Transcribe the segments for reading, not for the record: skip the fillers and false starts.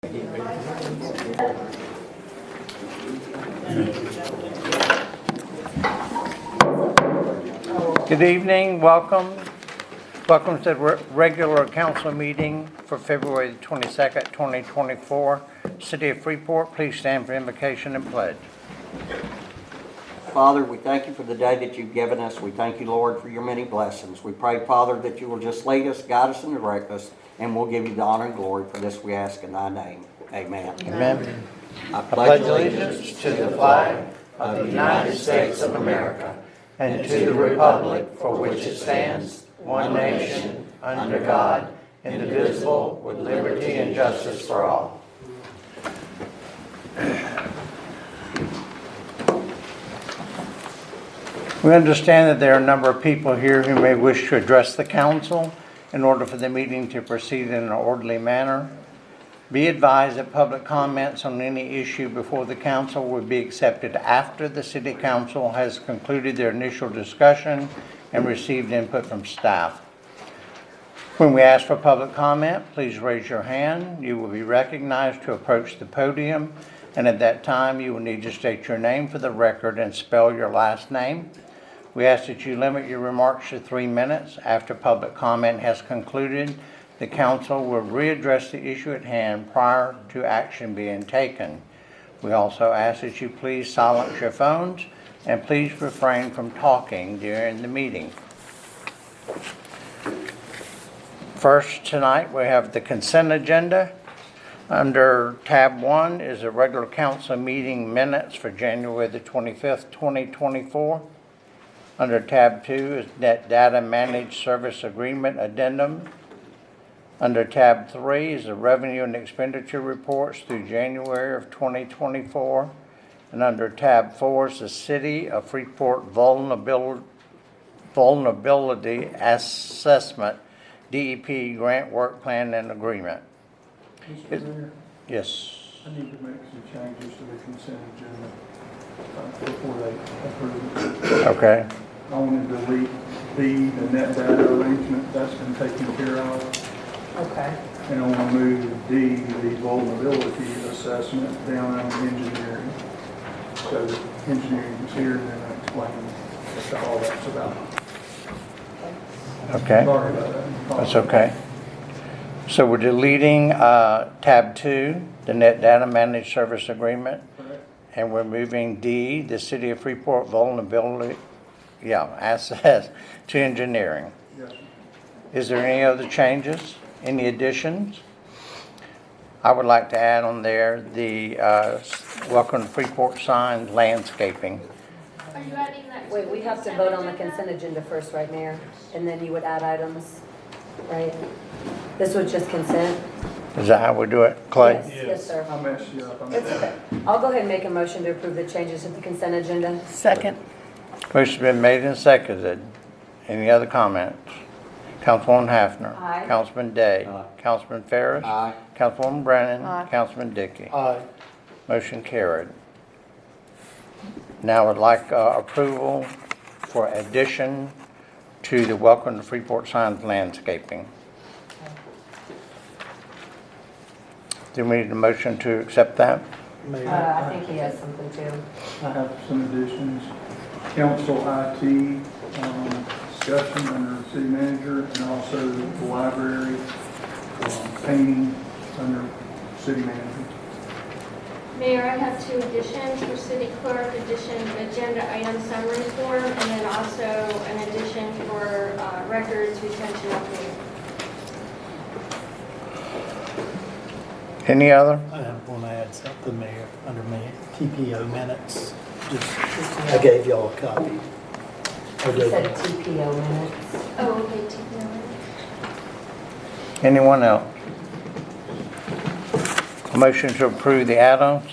Good evening, welcome. Welcome to the regular council meeting for February the 22nd, 2024. City of Freeport, please stand for invocation and pledge. Father, we thank you for the day that you've given us. We thank you, Lord, for your many blessings. We pray, Father, that you will just lead us, guide us, and direct us, and we'll give you the honor and glory for this we ask in thy name. Amen. Amen. I I pledge allegiance to the flag of the United States of America and to the republic for which it stands, one nation, under God, indivisible, with liberty and justice for all. We understand that there are a number of people here who may wish to address the council in order for the meeting to proceed in an orderly manner. Be advised that public comments on any issue before the council will be accepted after the city council has concluded their initial discussion and received input from staff. When we ask for public comment, please raise your hand. You will be recognized to approach the podium, and at that time you will need to state your name for the record and spell your last name. We ask that you limit your remarks to 3 minutes. After public comment has concluded, the council will readdress the issue at hand prior to action being taken. We also ask that you please silence your phones and please refrain from talking during the meeting. First tonight we have the consent agenda. Under tab 1 is the regular council meeting minutes for January the 25th, 2024. Under tab 2 is net data managed service agreement addendum. Under tab 3 is the revenue and expenditure reports through January of 2024. And under tab 4 is the City of Freeport vulnerability assessment, DEP grant work plan and agreement. Mr. Mayor, Yes. I need to make some changes to the consent agenda before they approve it. Okay. I want to delete B, the net data arrangement, that's been taken care of. Okay. And I want to move D, the vulnerability assessment, down on engineering. So the engineering is here and then I explain what all that's about. Okay. Sorry about that. That's okay. So we're deleting tab 2, the net data managed service agreement. Correct. And we're moving D, the City of Freeport vulnerability, access to engineering. Yes, sir. Is there any other changes? Any additions? I would like to add on there the Welcome to Freeport sign landscaping. Are you adding that? Wait, we have to vote on the consent agenda first, right, Mayor? And then you would add items, right? This was just consent? Is that how we do it, Clay? Yes, sir. I messed you up. It's okay. I'll go ahead and make a motion to approve the changes to the consent agenda. Second. Motion's been made and seconded. Any other comments? Councilwoman Hafner. Aye. Councilman Day. Aye. Councilman Ferris. Aye. Councilwoman Brennan. Aye. Councilman Dickey. Aye. Motion carried. Now I'd like approval for addition to the Welcome to Freeport signs landscaping. Do we need a motion to accept that? Mayor, I think he has something too. I have some additions. Council IT, discussion under city manager, and also the library, painting under city manager. Mayor, I have 2 additions for city clerk, agenda item summary form, and then also an addition for records retention update. Any other? I want to add something, Mayor, under TPO minutes. I gave y'all a copy. He said TPO minutes. Oh, okay, TPO. Anyone else? A motion to approve the add-ons?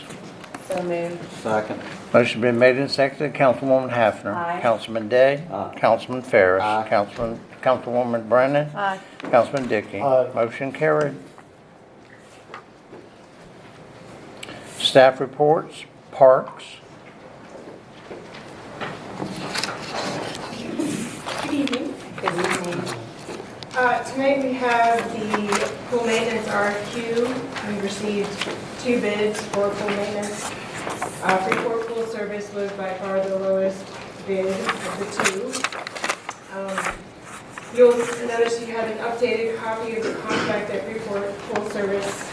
So moved. Second. Motion been made and seconded. Councilwoman Hafner. Aye. Councilman Day. Aye. Councilman Ferris. Aye. Councilwoman Brennan. Aye. Councilman Dickey. Aye. Motion carried. Staff reports, parks. Good evening. Good evening. Tonight we have the pool maintenance RFQ we received 2 bids for pool maintenance. Freeport Pool Service was by far the lowest bid of the 2. You'll notice you have an updated copy of the contract that Freeport Pool Service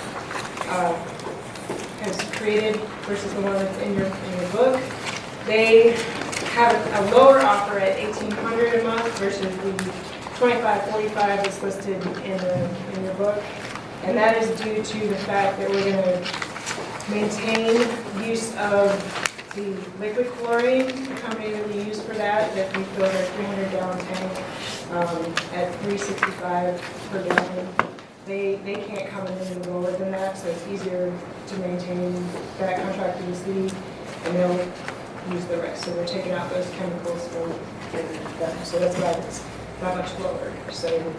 has created versus the one that's in your book. They have a lower offer at $1,800 a month versus the $2,545 that's listed in your book. And that is due to the fact that we're going to maintain use of the liquid chlorine, the company that we use for that we fill our 300 gallon tank at $3.65 per gallon. They can't come in any lower than that, so it's easier to maintain that contract with the city, and they'll use the rest. So we're taking out those chemicals from them, so that's why it's not much lower. So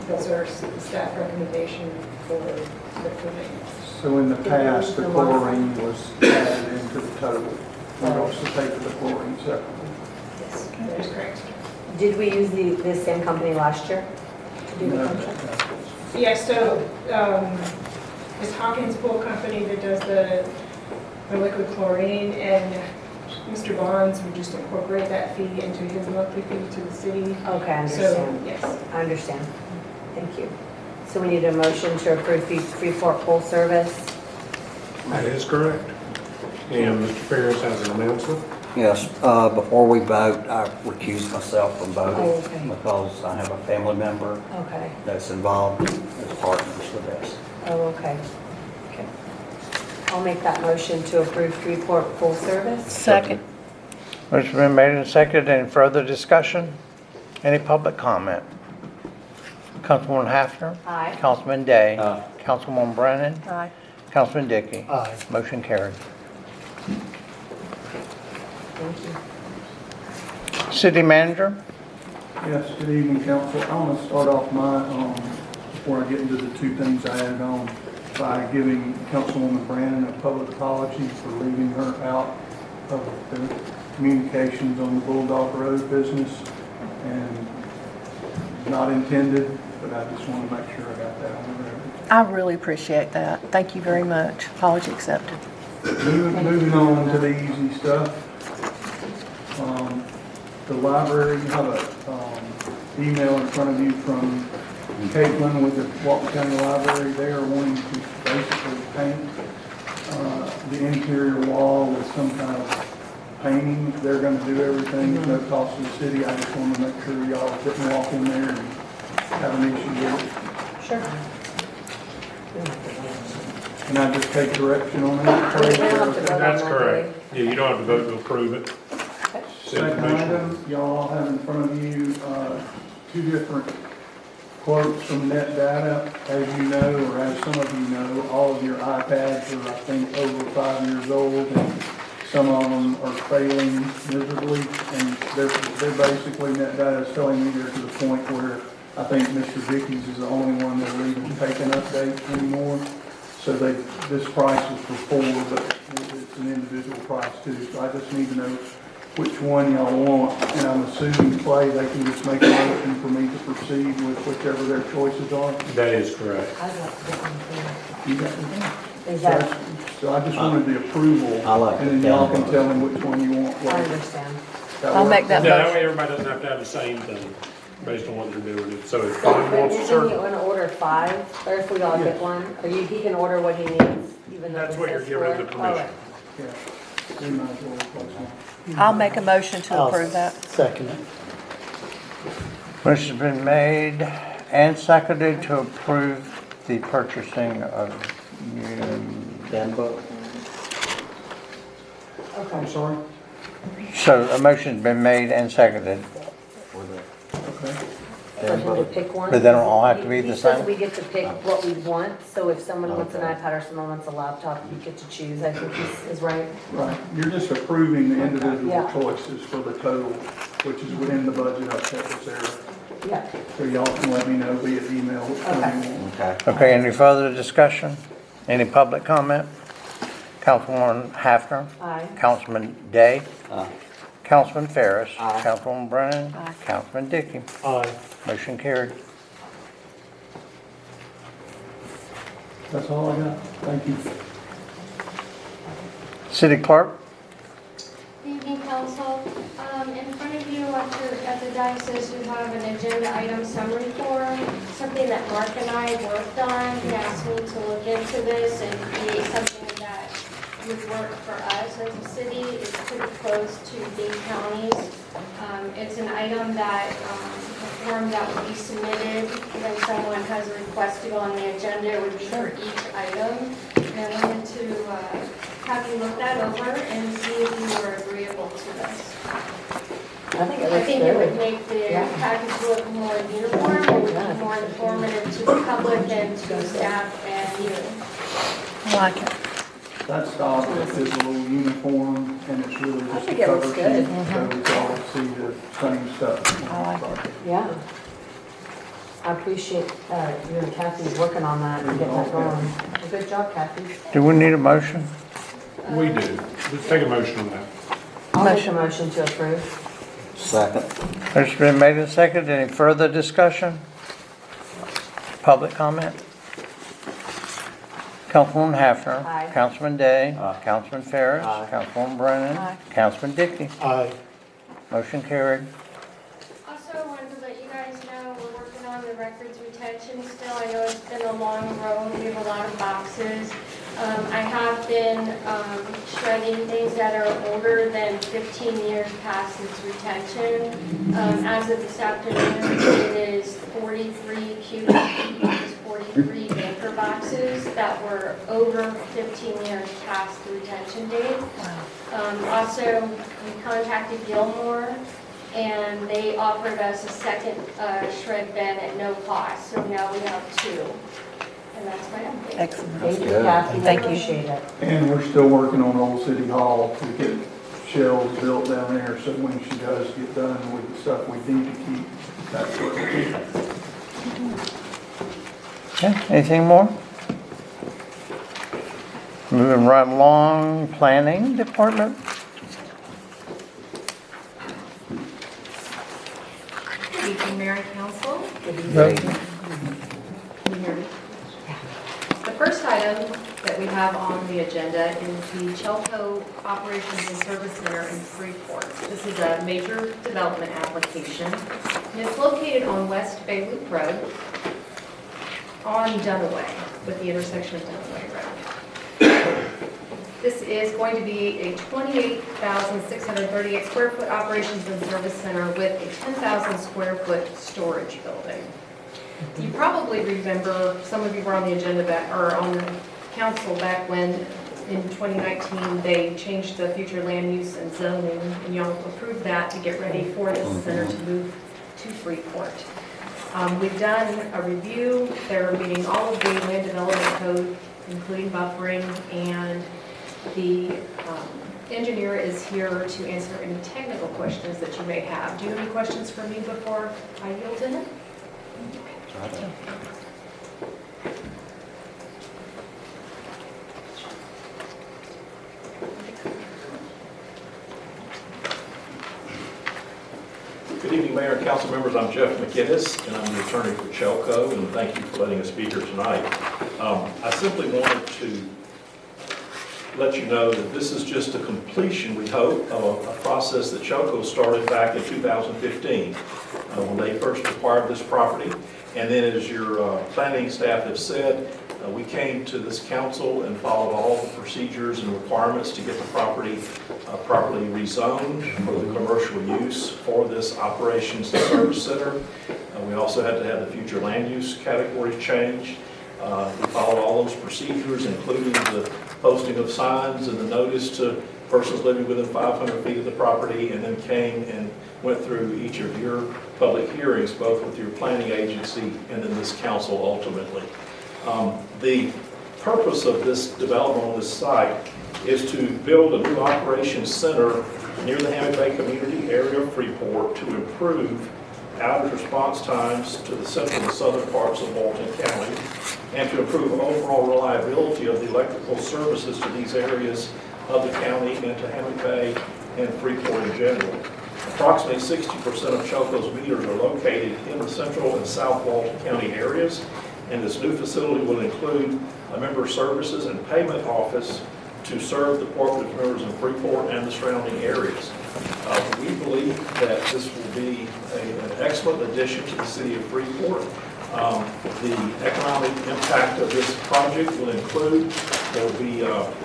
that's our staff recommendation for the maintenance. So in the past, the chlorine was added into the total. We also pay for the chlorine separately. Yes, that is correct. Did we use the same company last year to do the No, contract? Yeah, so it's Hawkins Pool Company that does the liquid chlorine, and Mr. Bonds would just incorporate that fee into his monthly fee to the city. Okay, I So, understand. yes. I understand. Thank you. So we need a motion to approve Freeport Pool Service. That is correct. And Mr. Ferris has an announcement. Yes, before we vote, I recuse myself from voting Oh, okay. because I have a family member Okay. that's involved as partners with this. Oh, okay. Okay. I'll make that motion to approve Freeport Pool Service. Second. Motion's been made and seconded. Any further discussion? Any public comment? Councilwoman Hafner? Aye. Councilman Day? Aye. Councilwoman Brennan? Aye. Councilman Dickey? Aye. Motion carried. Thank you. City Manager? Yes, good evening, council. I'm going to start off before I get into the 2 things I added on, by giving Councilwoman Brandon a public apology for leaving her out of the communications on the Bulldog Road business, and not intended, but I just want to make sure I got that on the record. I really appreciate that. Thank you very much. Apology accepted. Moving on to the easy stuff. The library, you have a email in front of you from Caitlin with the Walton County Library. They are wanting to basically paint the interior wall with some kind of painting. They're going to do everything at no cost to the city. I just want to make sure y'all didn't walk in there and have an issue with it. Sure. Can I just take direction on that? We don't have to vote on That's that, correct. Yeah, you don't have to vote to approve it. Send Second permission. item, y'all have in front of you 2 different quotes from Net Data. As you know, or as some of you know, all of your iPads are, I think, over 5 years old, and some of them are failing miserably, and they're basically, Net Data is telling me they're to the point where I think Mr. Dickey's is the only one that'll even take an update anymore. So this price is for 4, but it's an individual price too. So I just need to know which one y'all want, and I'm assuming, Clay, they can just make a motion for me to proceed with whichever their choices are. That is correct. I'd like to get one You got it? too. Is that, So I just wanted the approval, I like and then it. y'all can tell me which one you want. I understand. I'll make that Yeah, that motion. way everybody doesn't have to have the same thing based on what they're doing. So if But one wants a isn't he certain, going to order 5, or if we all get Yes. one? Or he can order what he needs, even though That's this what you're says giving 4? the permission. Yeah. We might as well replace one. I'll make a motion to I'll approve that. Second it. Motion's been made and seconded to approve the purchasing of Dan book? I'm Okay. sorry? So a motion's been made and seconded. For the Okay. For him to pick one. But they don't all have to be the He says same? we get to pick what we want, so if someone wants an Okay. iPad or someone wants a laptop, you get to choose. I think is right. Right, you're just approving the individual Yeah. choices for the total, which is within the budget I've set with Sarah. Yeah. So y'all can let me know via email which one you want. Okay. Okay, any further discussion? Any public comment? Councilwoman Hafner? Aye. Councilman Day? Aye. Councilman Ferris? Aye. Councilwoman Brennan? Aye. Councilman Dickey? Aye. Motion carried. That's all I got. Thank you. City Clerk? Good evening, council. In front of you at the diocese, you have an agenda item summary form, something that Mark and I worked on. He asked me to look into this and create something that would work for us as a city. It's pretty close to Dane County's. It's an item that, a form that would be submitted when someone has a request to go on the agenda. It would be for each item. And I wanted to have you look that over and see if you were agreeable to this. I think it I looks think it would good. make the Yeah. package look more uniform, it would be more informative to the public and to staff and you. I like it. That stop is a little uniform and it's really I just a think it looks cover good. sheet, so we can all see the same stuff. I like it. Yeah. I appreciate you and Kathy working on that and getting that going. Well, good job, Kathy. Do we need a motion? We do. Let's take a motion on that. I'll make a motion to approve. Second. There's been made and seconded. Any further discussion? Public comment? Councilwoman Hafner. Aye. Councilman Day. Aye. Councilman Ferris. Aye. Councilwoman Brennan. Aye. Councilman Dickey. Aye. Motion carried. Also, wanted to let you guys know, we're working on the records retention still. I know it's been a long road, we have a lot of boxes. I have been shredding things that are older than 15 years past its retention. As of this afternoon, it is 43 cubic feet, it is 43 banker boxes that were over 15 years past the retention date. Also, we contacted Gilmore, and they offered us a second shred bin at no cost, so now we have two. And that's my update. Excellent. Thank you, good. Kathy. Thank you. Appreciate it. And we're still working on Old City Hall to get shelves built down there, so when she does get done with the stuff we need to keep, that's what it is. Okay, anything more? Moving right along, Planning Department. Good evening, Mayor and Council. Vote. Can you hear me? The first item that we have on the agenda is the Chelco Operations and Service Center in Freeport. This is a major development application, and it's located on West Bay Loop Road on Dunaway, with the intersection of Dunaway Road. This is going to be a 28,638 square foot operations and service center with a 10,000 square foot storage building. You probably remember, some of you were on the agenda back, or on the council back when in 2019 they changed the future land use and zoning, and y'all approved that to get ready for this center to move to Freeport. We've done a review. They're meeting all of the land development code, including buffering, and the engineer is here to answer any technical questions that you may have. Do you have any questions for me before I yield to him? Good evening, Mayor and council members. I'm Jeff McInnes, and I'm the attorney for Chelco, and thank you for letting us be here tonight. I simply wanted to let you know that this is just a completion, we hope, of a process that Chelco started back in 2015 when they first acquired this property. And then, as your planning staff have said, we came to this council and followed all the procedures and requirements to get the property properly rezoned for the commercial use for this operations and service center. We also had to have the future land use categories changed. We followed all those procedures, including the posting of signs and the notice to persons living within 500 feet of the property, and then came and went through each of your public hearings, both with your planning agency and then this council ultimately. The purpose of this development on this site is to build a new operations center near the Hammock Bay community area of Freeport to improve outage response times to the central and southern parts of Walton County, and to improve overall reliability of the electrical services to these areas of the county and to Hammock Bay and Freeport in general. Approximately 60% of Chelco's meters are located in the central and south Walton County areas, and this new facility will include a member services and payment office to serve the Port Village members in Freeport and the surrounding areas. We believe that this will be an excellent addition to the city of Freeport. The economic impact of this project will include, there will be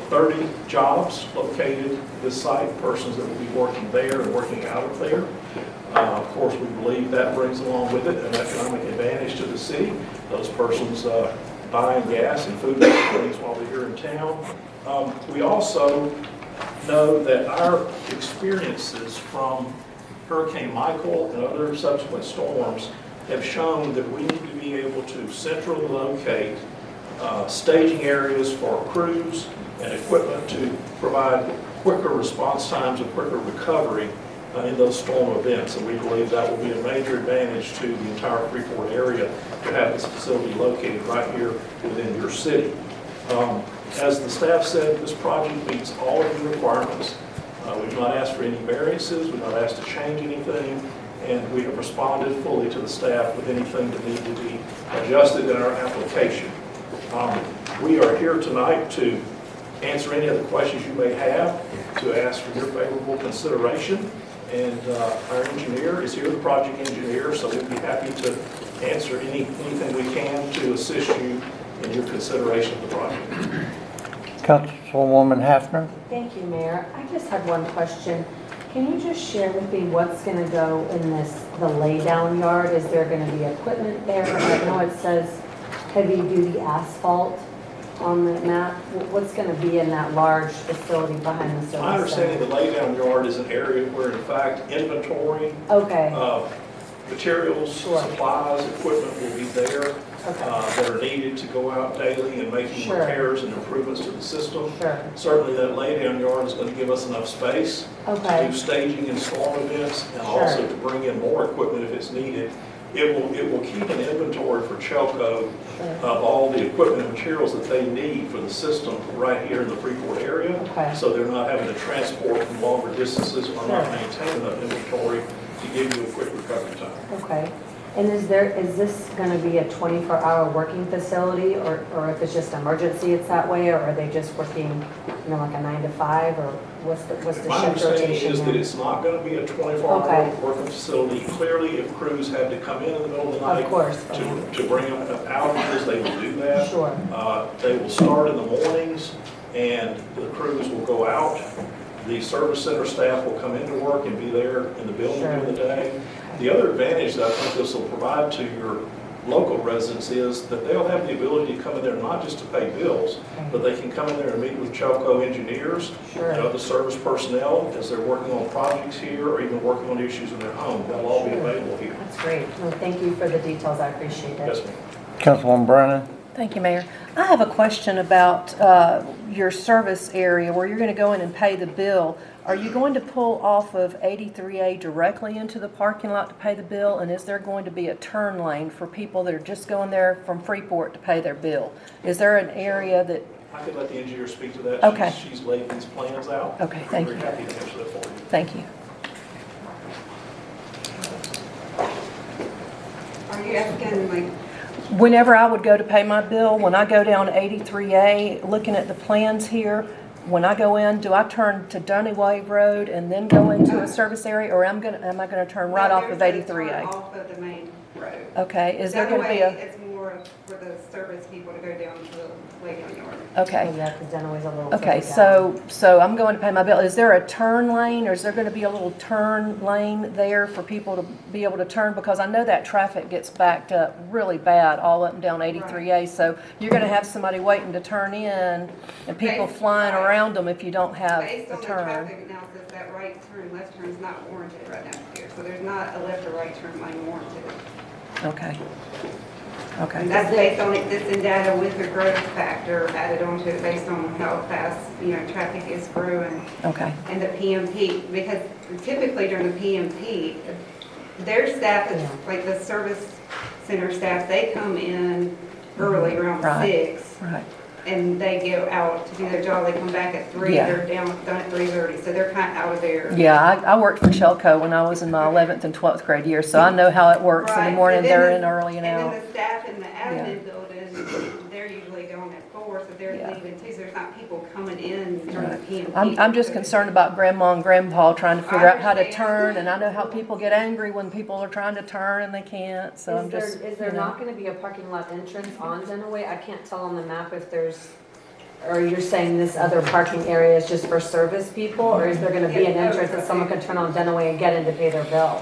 30 jobs located at this site, persons that will be working there and working out of there. Of course, we believe that brings along with it an economic advantage to the city. Those persons buying gas and food and things while they're here in town. We also know that our experiences from Hurricane Michael and other subsequent storms have shown that we need to be able to centrally locate staging areas for crews and equipment to provide quicker response times and quicker recovery in those storm events. And we believe that will be a major advantage to the entire Freeport area to have this facility located right here within your city. As the staff said, this project meets all of the requirements. We've not asked for any variances, we've not asked to change anything, and we have responded fully to the staff with anything that needs to be adjusted in our application. We are here tonight to answer any other questions you may have, to ask for your favorable consideration, and our engineer is here, the project engineer, so we'd be happy to answer anything we can to assist you in your consideration of the project. Councilwoman Hafner? Thank you, Mayor. I just had one question. Can you just share with me what's going to go in the lay-down yard? Is there going to be equipment there? I know it says heavy-duty asphalt on the map. What's going to be in that large facility behind the service center? My understanding, the laydown yard is an area where, in fact, inventory Okay, of materials, Sure. supplies, equipment will be there okay, that are needed to go out daily and making Sure. repairs and improvements to the system. sure. Certainly, that laydown yard is going to give us enough space to Okay, do staging and storm events, and Sure. also to bring in more equipment if it's needed. It will keep an inventory for Chelco sure. of all the equipment and materials that they need for the system right here in the Freeport area. Okay. So they're not having to transport from longer distances or not Sure. maintain enough inventory to give you a quick recovery time. Okay. And is this going to be a 24-hour working facility, or if it's just emergency, it's that way, or are they just working, like a 9 to 5, or what's the My shift understanding rotation is that there? it's not going to be a 24-hour Okay. working facility. Clearly, if crews had to come in the middle of the Of night course. to bring up outages, they will do that. Sure. They will start in the mornings, and the crews will go out. The service center staff will come into work and be there in the building Sure. during the day. The other advantage that I think this will provide to your local residents is that they'll have the ability to come in there not just to pay bills, but they can come in there and meet with Chelco engineers Sure. and other service personnel as they're working on projects here or even working on issues in their home. They'll all be Sure. available here. That's great. Well, thank you for the details. I appreciate it. Yes, ma'am. Councilwoman Brennan? Thank you, Mayor. I have a question about your service area where you're going to go in and pay the bill. Are you going to pull off of 83A directly into the parking lot to pay the bill? And is there going to be a turn lane for people that are just going there from Freeport to pay their bill? Is there an area that, I could let the engineer speak to that. Okay. She's laid these plans out. Okay, thank I'm you. very happy to answer that for you. Thank you. Are you asking, Whenever I would go to pay my bill, when I go down 83A, looking at the plans here, when I go in, do I turn to Dunny Way Road and then go into a service area, or am I gonna turn right off of 83A? Off of the main road. Okay, is there That gonna be way, a, it's more for the service people to go down to the laydown yard. okay. Oh, yeah, because Dunaway's a little Okay, further down. so I'm going to pay my bill. Is there a turn lane, or is there gonna be a little turn lane there for people to be able to turn? Because I know that traffic gets backed up really bad all up and down 83A, so you're gonna have somebody waiting to turn in and people Based- flying right. around them if you don't have Based a on the turn. traffic analysis, that right turn, left turn is not warranted right now here. So there's not a left or right turn lane warranted. Okay. Okay, And that's based on existing data with the growth factor added onto it based on how fast, traffic is growing. okay, And the PM peak, because typically during the PM peak, their staff is, Yeah. like the service center staff, they come in early around Right. 6, right. and they go out to do their job, they come back at 3, Yeah. they're done at 3:30, so they're kind of out of there. Yeah, I worked for Shelco when I was in my 11th and 12th grade year, so I know how it works. In the Right, morning, and then they're the- in early and out. And then the staff in the admin building, they're usually gone at 4, they're Yeah. leaving too, so there's not people coming in during the PM. I'm just concerned about grandma and grandpa trying to figure out how to understand. turn, and I know how people get angry when people are trying to turn and they can't, so I'm just, Is there you know. not gonna be a parking lot entrance on Dunaway? I can't tell on the map if there's, or you're saying this other parking area is just for service people, or is there gonna be an Yeah, no, entrance that someone can turn on Dunaway and get in to pay their bill?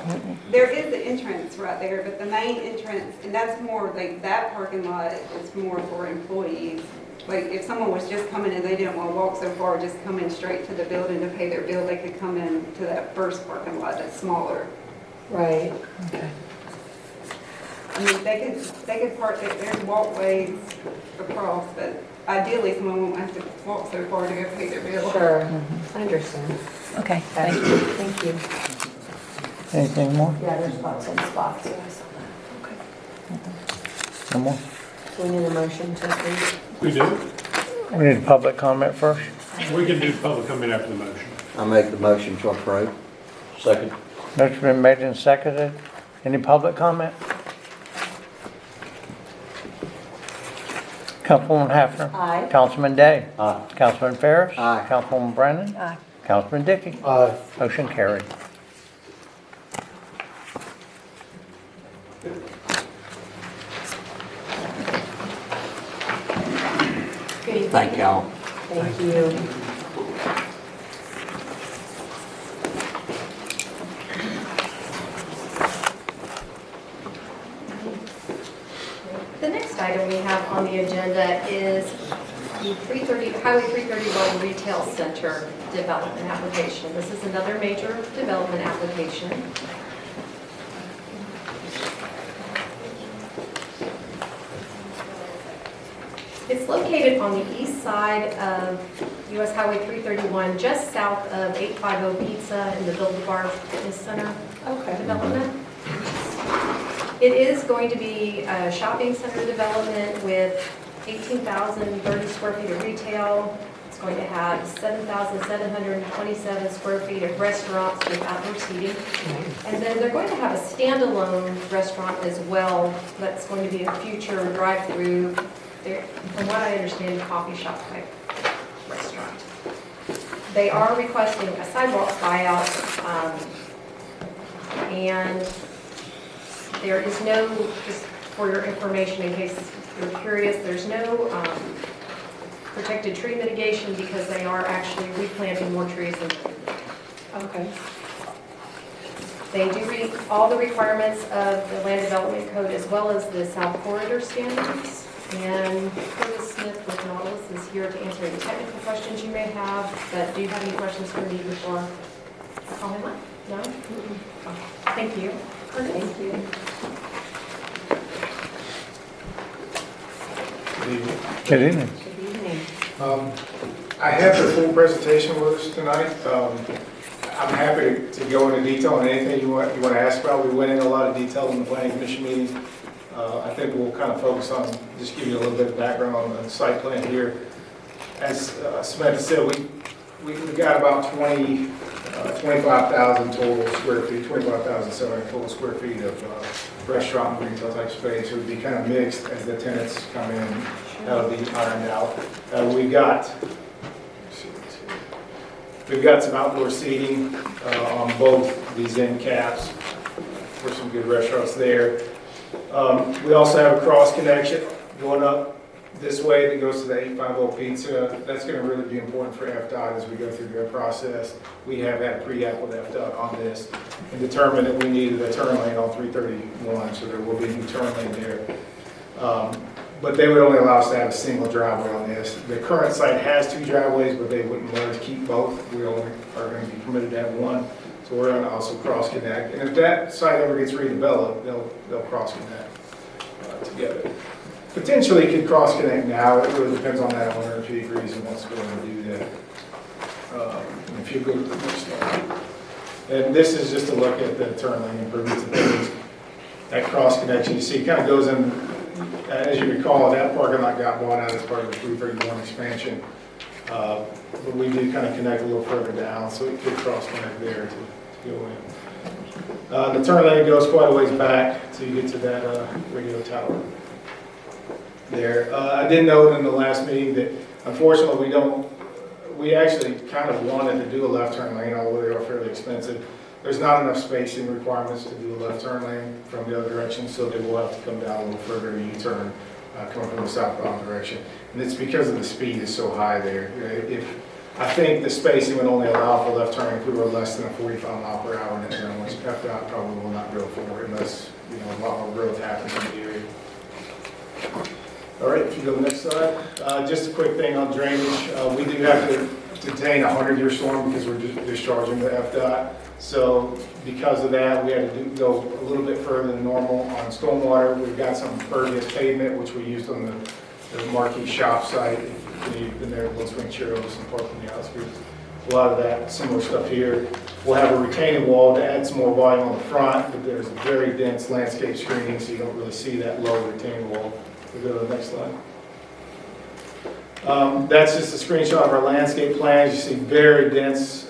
There is the entrance right there, but the main entrance, and that's more, like, that parking lot is more for employees. Like, if someone was just coming in, they didn't want to walk so far, just come in straight to the building to pay their bill, they could come in to that first parking lot that's smaller. Right. Okay. I mean, they could park, there's walkways across, but ideally, someone won't have to walk so far to go pay their bill. Sure, I understand. Okay, thank you. Thank you. Anything more? Yeah, there's about 10 spots. No more? So we need a motion to approve. We do. We need a public comment first. We can do public comment after the motion. I make the motion to approve. Second. Motion been made and seconded. Any public comment? Councilwoman Hafner. Aye. Councilman Day. Aye. Councilman Ferris. Aye. Councilwoman Brennan. Aye. Councilman Dickey. Aye. Motion carried. Thank y'all. Thank you. The next item we have on the agenda is the Highway 331 Retail Center Development Application. This is another major development application. It's located on the east side of US Highway 331, just south of 850 Pizza in the Build-A-Bar Fitness Center development. It is going to be a shopping center development with 18,030 square feet of retail. It's going to have 7,727 square feet of restaurants with outdoor seating. And then they're going to have a standalone restaurant as well that's going to be a future drive-through, from what I understand, coffee shop type restaurant. They are requesting a sidewalk buyout, and there is no, just for your information in case you're curious, there's no protected tree mitigation because they are actually replanting more trees than. Okay. They do meet all the requirements of the Land Development Code as well as the South Corridor standards. And Curtis Smith with Nautilus is here to answer any technical questions you may have, but do you have any questions for me before I call him up? No? Okay. Thank you. Thank you. Good evening. Good evening. I have the full presentation with us tonight. I'm happy to go into detail on anything you want to ask about. We went into a lot of detail in the planning commission meeting. I think we'll kind of focus on, just give you a little bit of background on the site plan here. As Samantha said, we got about 25,000 total square feet, 25,700 total square feet of restaurant and retail type space. It would be kind of mixed as the tenants come in. That'll be ironed out. We've got some outdoor seating on both these end caps for some good restaurants there. We also have a cross connection going up this way that goes to the 850 Pizza. That's going to really be important for FDOT as we go through their process. We have had a pre-app with FDOT on this and determined that we needed a turn lane on 331, so there will be a new turn lane there. But they would only allow us to have a single driveway on this. The current site has two driveways, but they wouldn't let us keep both. We only are going to be permitted to have one. So we're going to also cross connect. And if that site ever gets redeveloped, they'll cross connect together. Potentially could cross connect now. It really depends on that owner if he agrees and wants to go and do that. If you go to the next slide. And this is just a look at the turn lane improvements and things. That cross connection you see kind of goes in, as you recall, that parking lot got bought out as part of the 331 expansion. But we do kind of connect a little further down, so it could cross connect there to go in. The turn lane goes quite a ways back till you get to that radio tower there. I did note in the last meeting that Unfortunately, we actually kind of wanted to do a left turn lane, although they are fairly expensive. There's not enough spacing requirements to do a left turn lane from the other direction, so they will have to come down a little further and U-turn coming from the southbound direction. And it's because of the speed is so high there. I think the spacing would only allow for left turn if we were less than a 45 mile per hour, and then which FDOT probably will not go for unless, a lot more growth happens in the area. All right, if you go to the next slide. Just a quick thing on drainage. We do have to contain a 100-year storm because we're discharging the FDOT. So because of that, we had to go a little bit further than normal on stormwater. We've got some impervious pavement, which we used on the Marquee shop site. You've been there at Little Spring Churros and parked in the outskirts. A lot of that similar stuff here. We'll have a retaining wall to add some more volume on the front, but there's a very dense landscape screening, so you don't really see that low retaining wall. We'll go to the next slide. That's just a screenshot of our landscape plans. You see very dense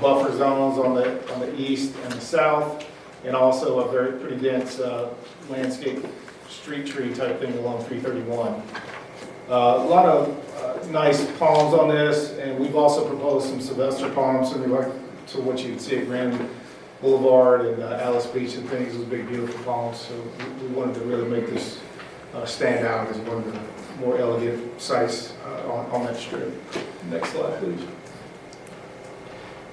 buffer zones on the east and the south, and also a very pretty dense landscape street tree type thing along 331. A lot of nice palms on this, and we've also proposed some Sylvester palms, similar to what you'd see at Grand Boulevard and Alice Beach and things, those big beautiful palms. So we wanted to really make this stand out as one of the more elegant sites on that strip. Next slide, please.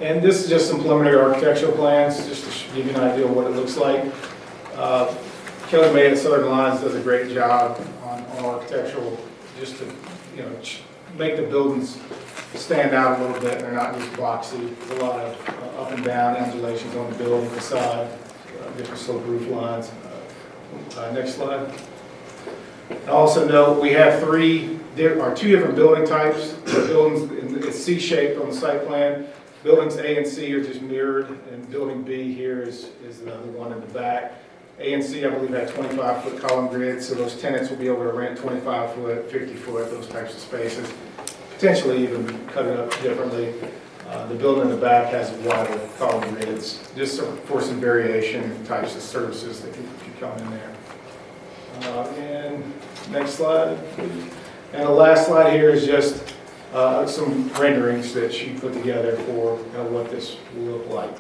And this is just some preliminary architectural plans, just to give you an idea of what it looks like. Kelly May at Southern Lines does a great job on architectural, just to make the buildings stand out a little bit. They're not just boxy. There's a lot of up and down undulations on the building facade, different slope roof lines. Next slide. Also note we have two different building types. The buildings, it's C-shaped on the site plan. Buildings A and C are just mirrored, and building B here is the one in the back. A and C, I believe, have 25-foot column grids, so those tenants will be able to rent 25-foot, 50-foot, those types of spaces. Potentially even cut it up differently. The building in the back has wider column grids, just for some variation in types of services that could come in there. And next slide, please. And the last slide here is just some renderings that she put together for what this will look like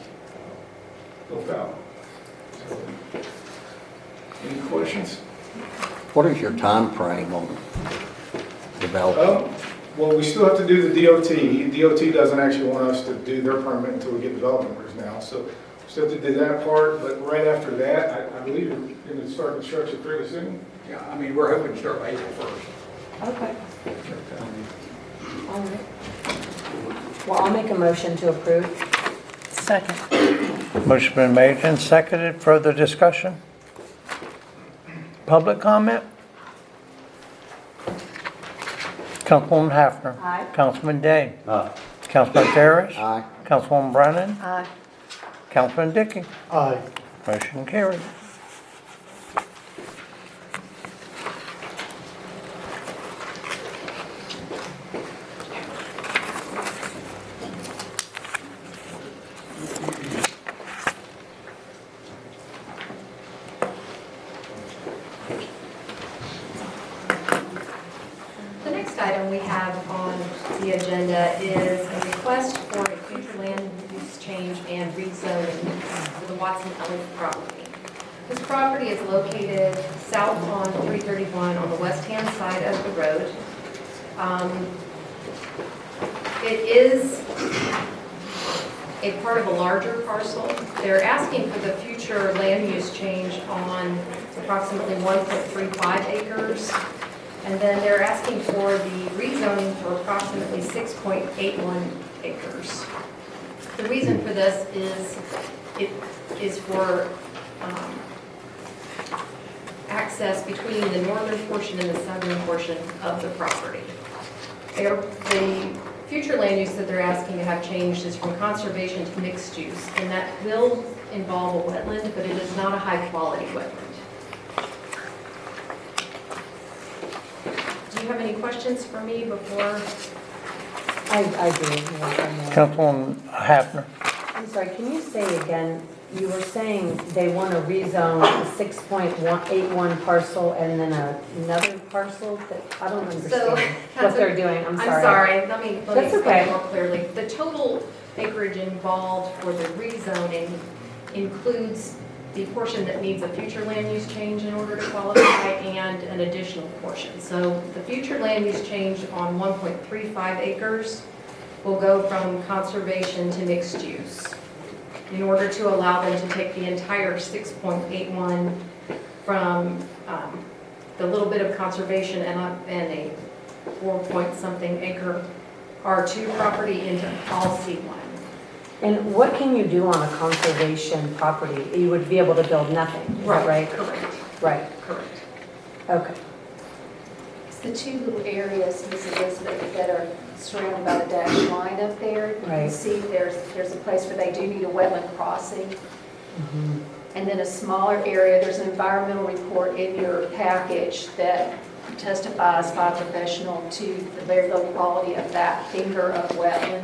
built out. So, any questions? What is your time frame on development? Well, we still have to do the DOT. DOT doesn't actually want us to do their permit until we get development orders now. So we still have to do that part, but right after that, I believe you're going to start construction pretty soon. Yeah, I mean, we're hoping to start by April 1st. Okay. All right. Well, I'll make a motion to approve. Second. Motion been made and seconded. Further discussion? Public comment? Councilwoman Hafner. Aye. Councilman Day. Councilman Ferris. Aye. Councilwoman Brennan. Aye. Councilman Dickey. Aye. Motion carried. The next item we have on the agenda is a request for a future land use change and rezoning for the Watson Ellis property. This property is located south on 331 on the west-hand side of the road. It is a part of a larger parcel. They're asking for the future land use change on approximately 1.35 acres. And then they're asking for the rezoning for approximately 6.81 acres. The reason for this is it is for access between the northern portion and the southern portion of the property. The future land use that they're asking to have changed is from conservation to mixed use, and that will involve a wetland, but it is not a high-quality wetland. Do you have any questions for me before? I do. Councilwoman Hafner. I'm sorry, can you say again you were saying they want to rezone a 6.81 parcel and then another parcel that, I don't understand what they're doing, I'm sorry. I'm sorry, let me That's explain okay. more clearly. The total acreage involved for the rezoning includes the portion that needs a future land use change in order to qualify and an additional portion. So the future land use change on 1.35 acres will go from conservation to mixed use in order to allow them to take the entire 6.81 from the little bit of conservation and a 4-point-something acre R2 property into all C1. And what can you do on a conservation property? You would be able to build nothing, is that right? Correct. Right, Correct. okay. It's the two little areas, Ms. Elizabeth, that are surrounded by the dashed line up there. You can Right. see there's a place where they do need a wetland crossing. And then a smaller area, there's an environmental report in your package that testifies by a professional to the very low quality of that finger of wetland.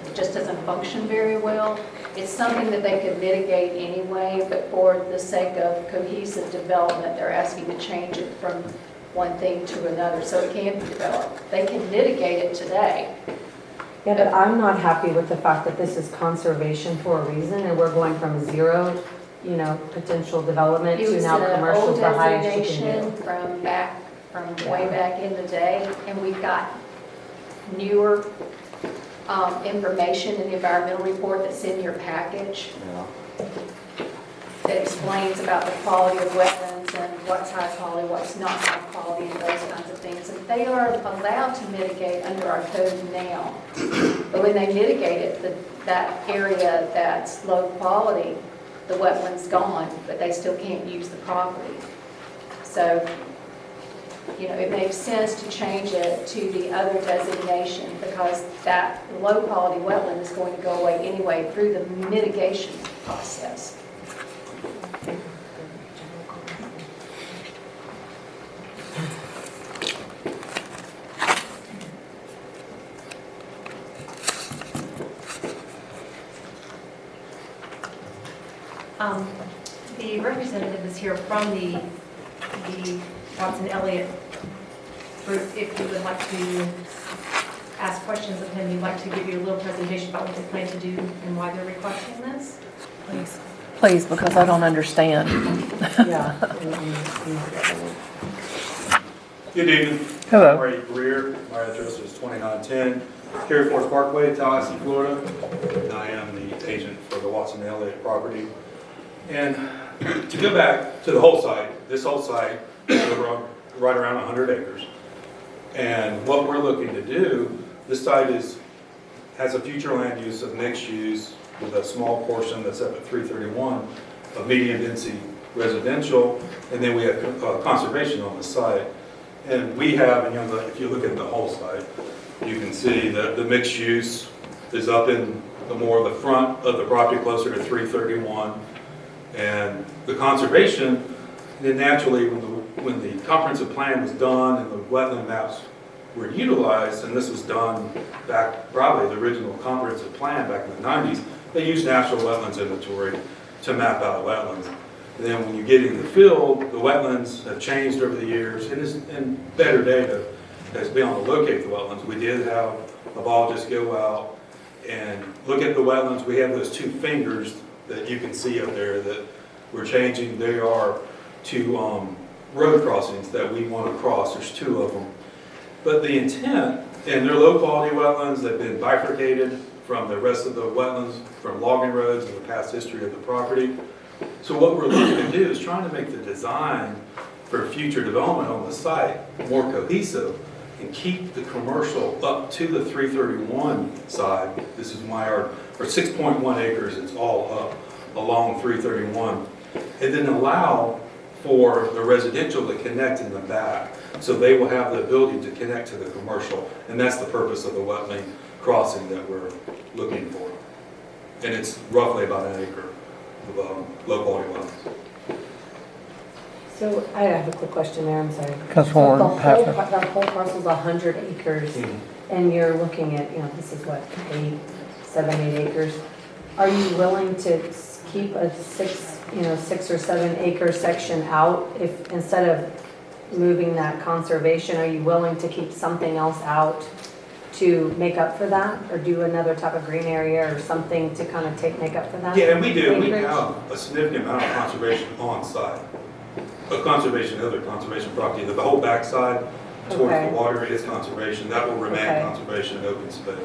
It just doesn't function very well. It's something that they could mitigate anyway, but for the sake of cohesive development, they're asking to change it from one thing to another so it can be developed. They can mitigate it today. Yeah, but I'm not happy with the fact that this is conservation for a reason and we're going from zero, potential development It to was now an commercial old is the highest you designation can do. from way back in the day, and we've got newer information in the environmental report that's in your package that explains about the quality of wetlands and what's high quality, what's not high quality, and those kinds of things. And they are allowed to mitigate under our code now. But when they mitigate it, that area that's low quality, the wetland's gone, but they still can't use the property. So, it makes sense to change it to the other designation because that low-quality wetland is going to go away anyway through the mitigation process. The representative is here from the Watson Elliott group. If you would like to ask questions of him, he'd like to give you a little presentation about what they plan to do and why they're requesting this. Please, because I don't understand. Yeah. Good evening. Hello. I'm Ray Greer. My address is 2910 Cary Forest Parkway, Tallahassee, Florida. And I am the agent for the Watson Elliott property. And to go back to the whole site, this whole site is right around 100 acres. And what we're looking to do, this site has a future land use of mixed use with a small portion that's up at 331 of medium density residential, and then we have conservation on the site. And we have, if you look at the whole site, you can see that the mixed use is up in the front of the property closer to 331. And the conservation, then naturally when the comprehensive plan was done and the wetland maps were utilized, and this was done back, probably the original comprehensive plan back in the 90s, they used national wetlands inventory to map out wetlands. And then when you get in the field, the wetlands have changed over the years, and better data has been able to locate the wetlands. We did have a biologist go out and look at the wetlands. We have those two fingers that you can see up there that we're changing. They are two road crossings that we want to cross. There's two of them. But the intent, and they're low quality wetlands, they've been bifurcated from the rest of the wetlands, from logging roads and the past history of the property. So what we're looking to do is trying to make the design for future development on the site more cohesive and keep the commercial up to the 331 side. This is why our 6.1 acres, it's all up along 331. And then allow for the residential to connect in the back. So they will have the ability to connect to the commercial. And that's the purpose of the wetland crossing that we're looking for. And it's roughly about an acre of low quality wetlands. So I have a quick question there, I'm sorry. Councilwoman So Hafner. the whole parcel's 100 acres, and you're looking at, this is what, 7, 8 acres. Are you willing to keep a 6 or 7 acre section out? If, instead of moving that conservation, are you willing to keep something else out to make up for that? Or do another type of green area or something to kind of make up for that? Yeah, and we do. We Acreage? have a significant amount of conservation on site. Other conservation property, the whole backside towards Okay. the water is conservation. That will remain Okay. conservation and open space.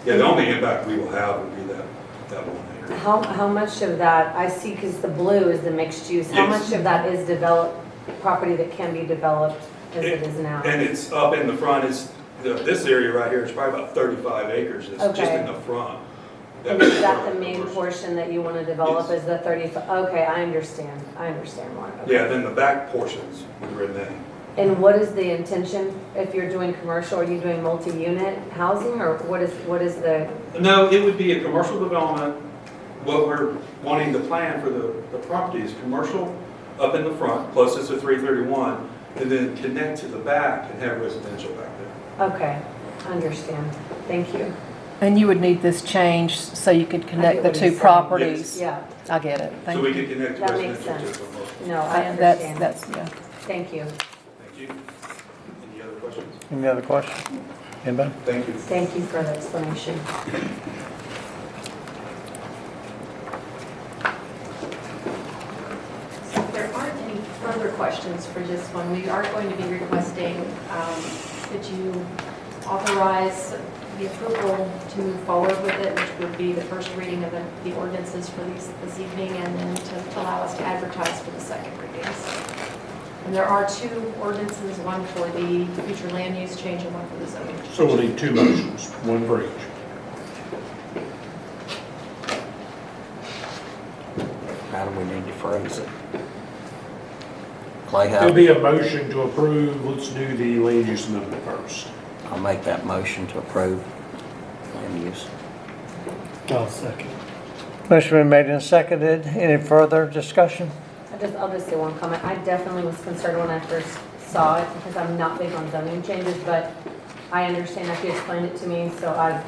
Yeah, the only impact we will have would be that 1 acre. How much of that, I see, because the blue is the mixed use, how Yes. much of that is developed, property that can be developed as it is now? And it's up in the front, this area right here is probably about 35 acres. It's just Okay. in the front. And is that the main portion that you want to develop, Yes. is the 35? Okay, I understand more. Okay. Yeah, then the back portions would remain. And what is the intention, if you're doing commercial, are you doing multi-unit housing, or what is the, No, it would be a commercial development. What we're wanting to plan for the property is commercial up in the front, closest to 331, and then connect to the back and have residential back there. okay, I understand, thank you. And you would need this change so you could I connect get the what two he's saying. properties? Yeah, I get it. Thank So we you. can connect to that makes residential sense. to commercial. No, I That's, understand. yeah. Thank you. Thank you. Any other questions? Any other questions? Anybody? Thank you. Thank you for the explanation. So if there aren't any further questions for this one, we are going to be requesting that you authorize the approval to move forward with it, which would be the first reading of the ordinances for this evening, and then to allow us to advertise for the second readings. And there are 2 ordinances, one for the future land use change and one for the zoning. So we'll need 2 motions, one for each. How do we need to phrase it? Clay, There'll how, be a motion to approve, let's do the land use amendment first. I'll make that motion to approve land use. I'll second. Motion been made and seconded. Any further discussion? I'll just say one comment. I definitely was concerned when I first saw it, because I'm not big on zoning changes, but I understand if you explained it to me, so I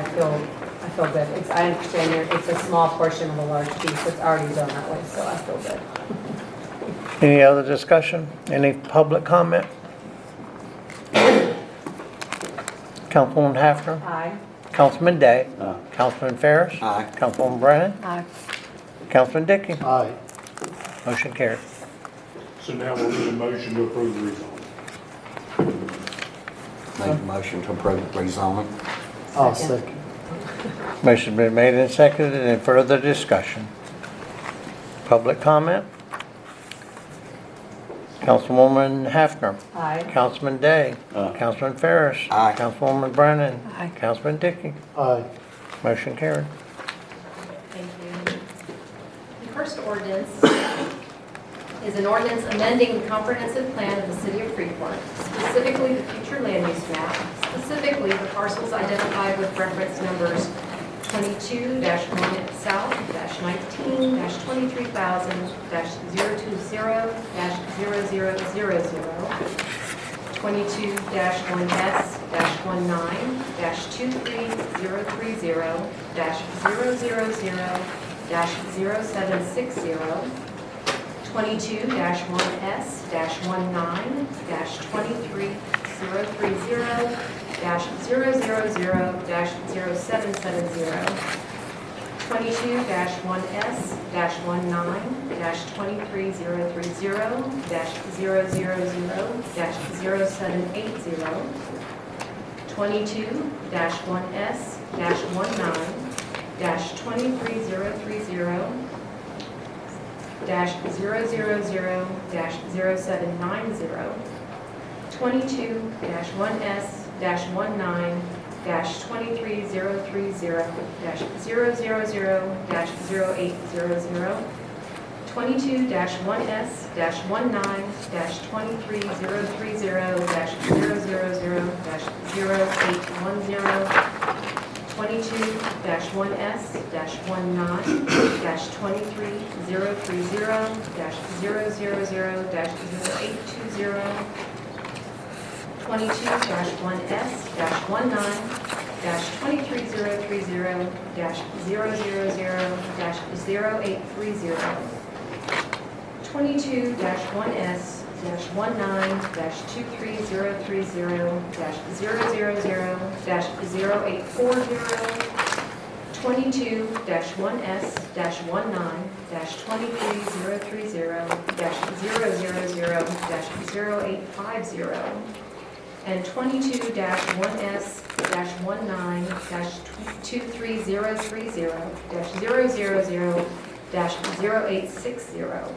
feel good. I understand it's a small portion of a large piece. It's already done that way, so I feel good. Any other discussion? Any public comment? Councilwoman Hafner? Aye. Councilman Day? Councilman Ferris? Aye. Councilwoman Brennan? Aye. Councilman Dickey? Aye. Motion carried. So now we'll need a motion to approve the rezoning. Make a motion to approve rezoning. I'll Second. second. Motion been made and seconded. Any further discussion? Public comment? Councilwoman Hafner? Aye. Councilman Day? Councilman Ferris? Aye. Councilwoman Brennan? Aye. Councilman Dickey? Aye. Motion carried. Thank you. The first ordinance is an ordinance amending the comprehensive plan of the city of Freeport, specifically the future land use map, specifically the parcels identified with reference numbers 22-1 south, -19, -23,000-020-0000, 22-1S-23030-000-0760, 22-1S-190-23030-000-0770, 22-1S-190-23030-000-0780, 22-1S-119-23030-000-0790, 22-1S-190-23030-000-0800, 22-1S-190-23030-00820, 22-1S-190-23030-00820, 22-1S-190-23030-00820, 22-1S-000-0830, 22-1S-119-23030-000-0840, 22-1S-119-23030-000-0850, and 22-1S-119-23030-000-0860,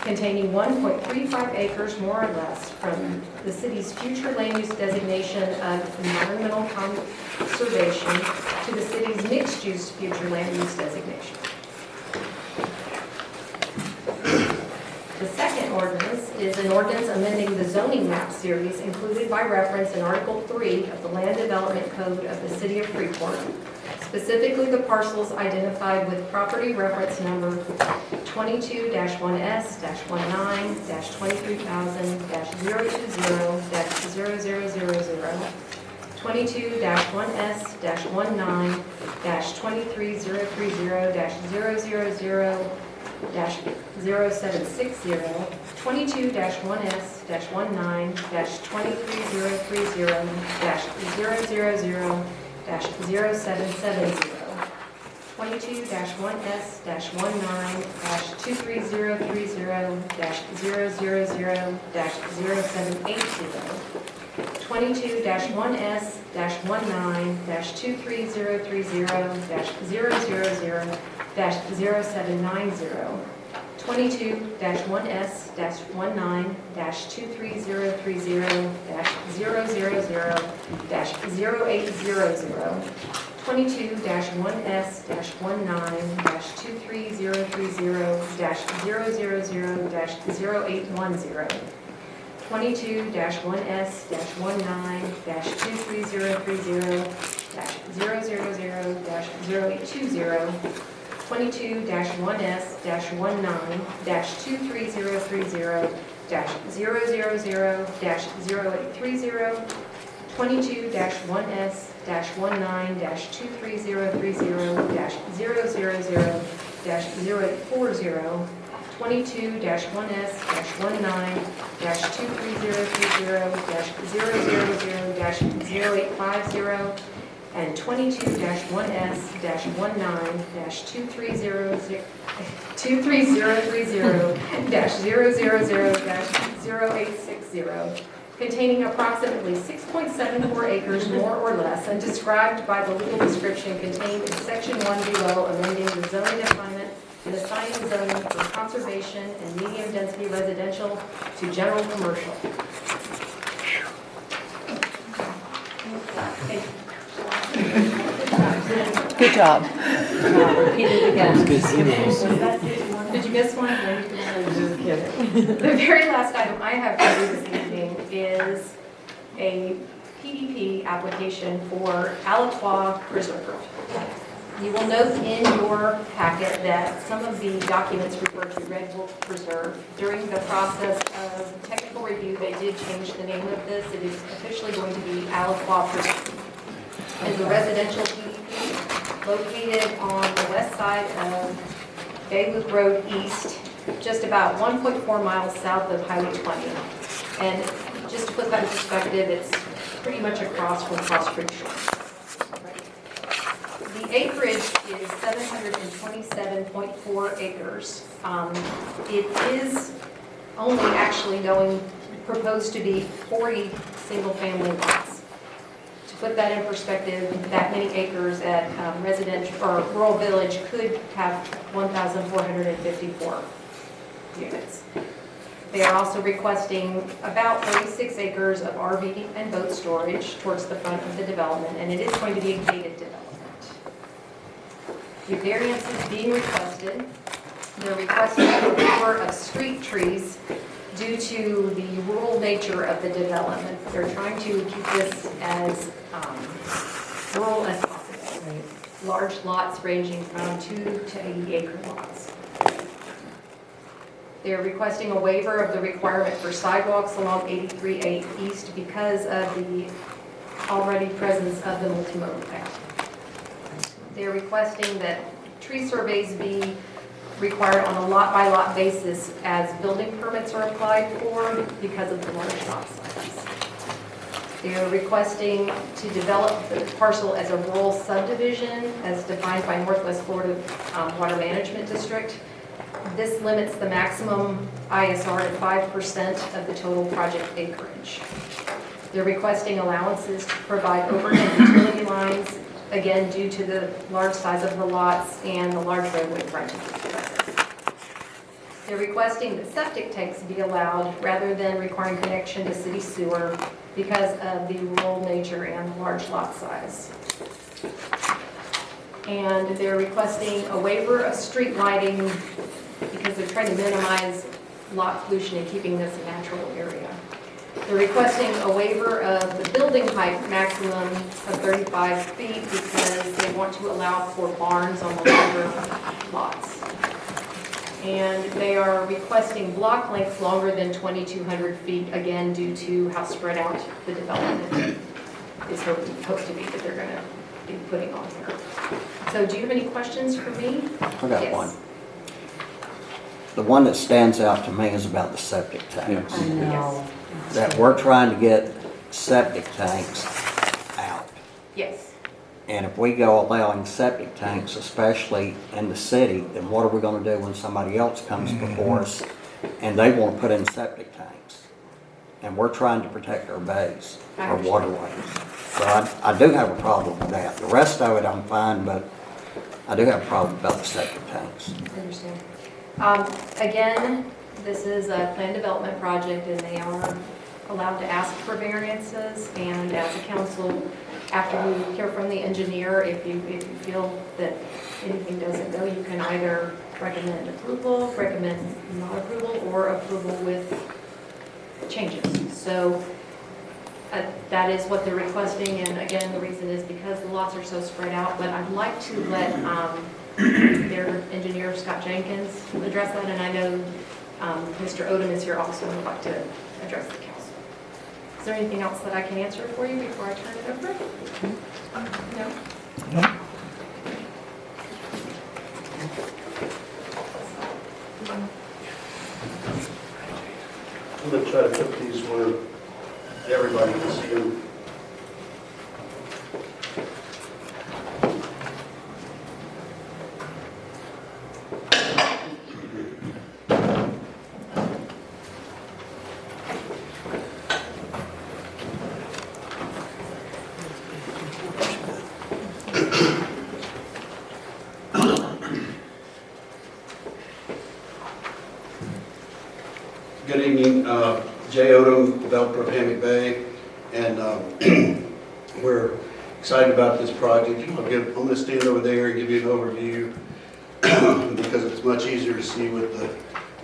containing 1.35 acres more or less from the city's future land use designation of environmental conservation to the city's mixed-use future land use designation. The second ordinance is an ordinance amending the zoning map series included by reference in Article 3 of the Land Development Code of the City of Freeport, specifically the parcels identified with property reference number 22-1S-119-23000-020-0000, 22-1S-19-23030-000-076, 22-1S-119-23030-000-077, 22-1S-119-23030-000-078, and 22-1S-119-23030-000-080, containing approximately 6.74 acres more or less and described by the legal description contained in Section 1 below, amending the zoning assignment and assigning zoning for conservation and medium-density residential to general commercial. Good job. Repeat it again. Did you miss one? The very last item I have for you this evening is a PDP application for Alaqua Preserve. You will note in your packet that some of the documents refer to Red Wolf Preserve. During the process of technical review, they did change the name of this. It is officially going to be Alaqua Preserve. It's a residential PDP located on the west side of Bay Loop Road East, just about 1.4 miles south of Highway 20. And just to put that in perspective, it's pretty much across from Cross Creek Shore. The acreage is 727.4 acres. It is only actually proposed to be 40 single-family lots. To put that in perspective, that many acres at residential or rural village could have 1,454 units. They are also requesting about 36 acres of RV and boat storage towards the front of the development, and it is going to be a gated development. The variance is being requested. They're requesting a number of street trees due to the rural nature of the development. They're trying to keep this as rural as possible. Right. Large lots ranging from 2 to 80 acre lots. They're requesting a waiver of the requirement for sidewalks along 83A East because of the already presence of the multimodal path. They're requesting that tree surveys be required on a lot-by-lot basis as building permits are applied for because of the large lot size. They are requesting to develop the parcel as a rural subdivision as defined by Northwest Florida Water Management District. This limits the maximum ISR to 5% of the total project acreage. They're requesting allowances to provide overhead utility lines, again, due to the large size of the lots and the large roadway frontage. They're requesting that septic tanks be allowed rather than requiring connection to city sewer because of the rural nature and large lot size. And they're requesting a waiver of street lighting because they're trying to minimize lot pollution and keeping this a natural area. They're requesting a waiver of the building height maximum of 35 feet because they want to allow for barns on the longer lots. And they are requesting block lengths longer than 2,200 feet, again, due to how spread out the development is hoped to be that they're going to be putting on here. So do you have any questions for me? I got one. The one that stands out to me is about the septic tanks. I know. That we're trying to get septic tanks out. Yes. And if we go allowing septic tanks, especially in the city, then what are we gonna do when somebody else comes before us and they wanna put in septic tanks? And we're trying to protect our bays, our waterways. So I do have a problem with that. The rest of it I'm fine, but I do have a problem about the septic tanks. I understand. Again, this is a planned development project and they are allowed to ask for variances. And as a council, after you hear from the engineer, if you feel that anything doesn't go, you can either recommend approval, recommend not approval, or approval with changes. So that is what they're requesting. And again, the reason is because the lots are so spread out. But I'd like to let their engineer, Scott Jenkins, address that. And I know Mr. Odom is here also and would like to address the council. Is there anything else that I can answer for you before I turn it over? No? I'm going to try to put these where everybody can see them. Good evening, Jay Odom, developer of Hammock Bay, and we're excited about this project. I'm going to stand over there and give you an overview because it's much easier to see with the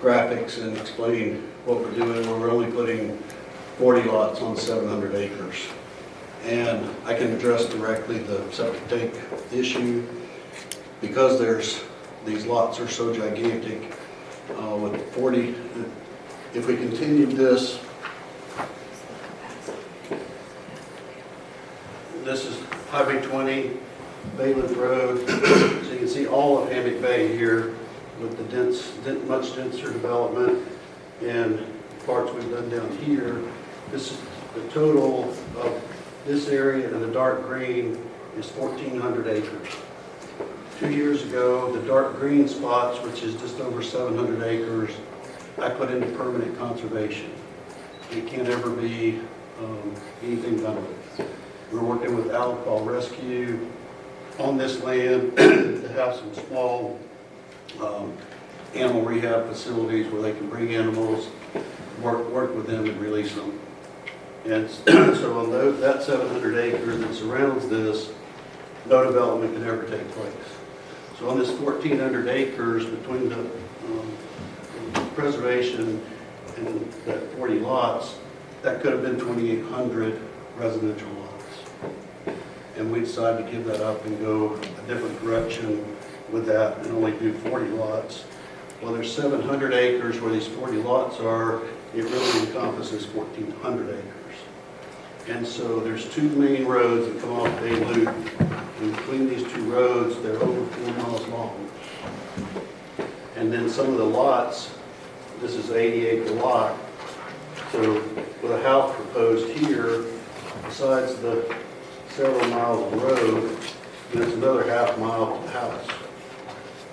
graphics and explain what we're doing. We're only putting 40 lots on 700 acres. And I can address directly the septic tank issue because these lots are so gigantic with 40. If we continue this is Highway 20, Bayland Road. So you can see all of Hammock Bay here with the much denser development and parts we've done down here. This is the total of this area in the dark green is 1,400 acres. 2 years ago, the dark green spots, which is just over 700 acres, I put into permanent conservation. It can't ever be anything done with it. We're working with Alcohol Rescue on this land to have some small animal rehab facilities where they can bring animals, work with them and release them. And so on that 700 acres that surrounds this, no development can ever take place. So on this 1,400 acres between the preservation and that 40 lots, that could have been 2,800 residential lots. And we decided to give that up and go a different direction with that and only do 40 lots. Well, there's 700 acres where these 40 lots are. It really encompasses 1,400 acres. And so there's two main roads that come off Bay Loop. And between these two roads, they're over 4 miles long. And then some of the lots, this is an 80-acre lot. So with a house proposed here, besides the several miles of road, there's another half mile to the house.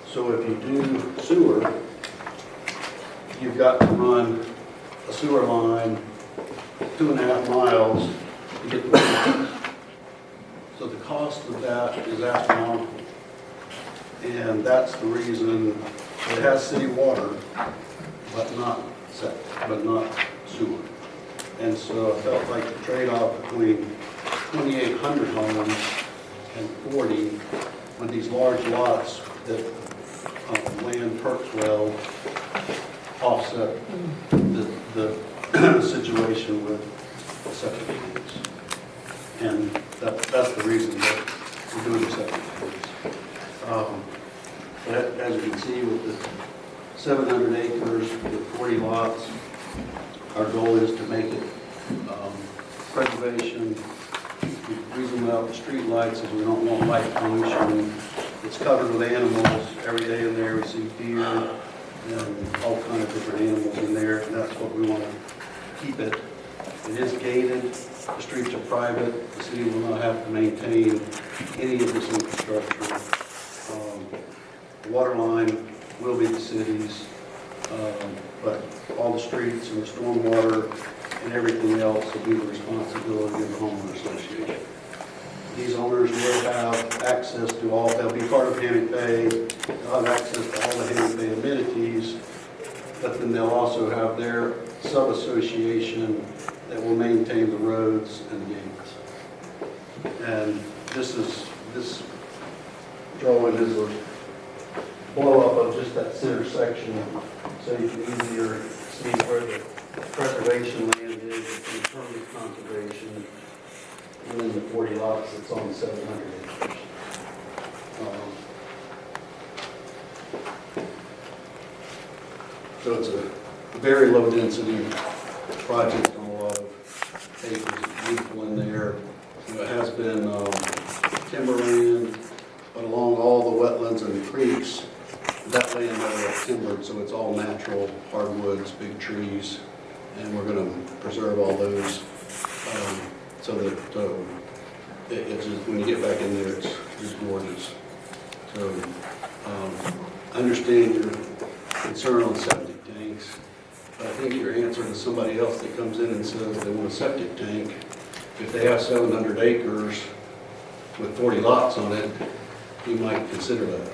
So if you do sewer, you've got to run a sewer line 2.5 miles to get to the house. So the cost of that is astronomical. And that's the reason it has city water, but not sewer. And so I felt like the trade-off between 2,800 homes and 40, with these large lots that land perks well, offset the situation with septic tanks. And that's the reason that we're doing the septic tanks. But as you can see, with the 700 acres, with 40 lots, our goal is to make it preservation. The reason without the street lights is we don't want light pollution. It's covered with animals. Every day in there we see deer and all kinds of different animals in there, and that's what we want to keep it. It is gated. The streets are private. The city will not have to maintain any of this infrastructure. The water line will be the city's, but all the streets and the stormwater and everything else will be the responsibility of the homeowner association. These owners will have access to all, they'll be part of Hammock Bay, they'll have access to all the Hammock Bay amenities, but then they'll also have their sub-association that will maintain the roads and the gates. And this drawing is a blow-up of just that center section, so you can easier see where the preservation land is, the permanent conservation, and then the 40 lots that's on 700 acres. So it's a very low density project on a lot of acres. It's beautiful in there. It has been timberland, but along all the wetlands and the creeks, that land is timbered, so it's all natural hardwoods, big trees, and we're going to preserve all those so that it's just, when you get back in there, it's just gorgeous. So I understand your concern on septic tanks. I think your answer to somebody else that comes in and says they want a septic tank, if they have 700 acres with 40 lots on it, you might consider that.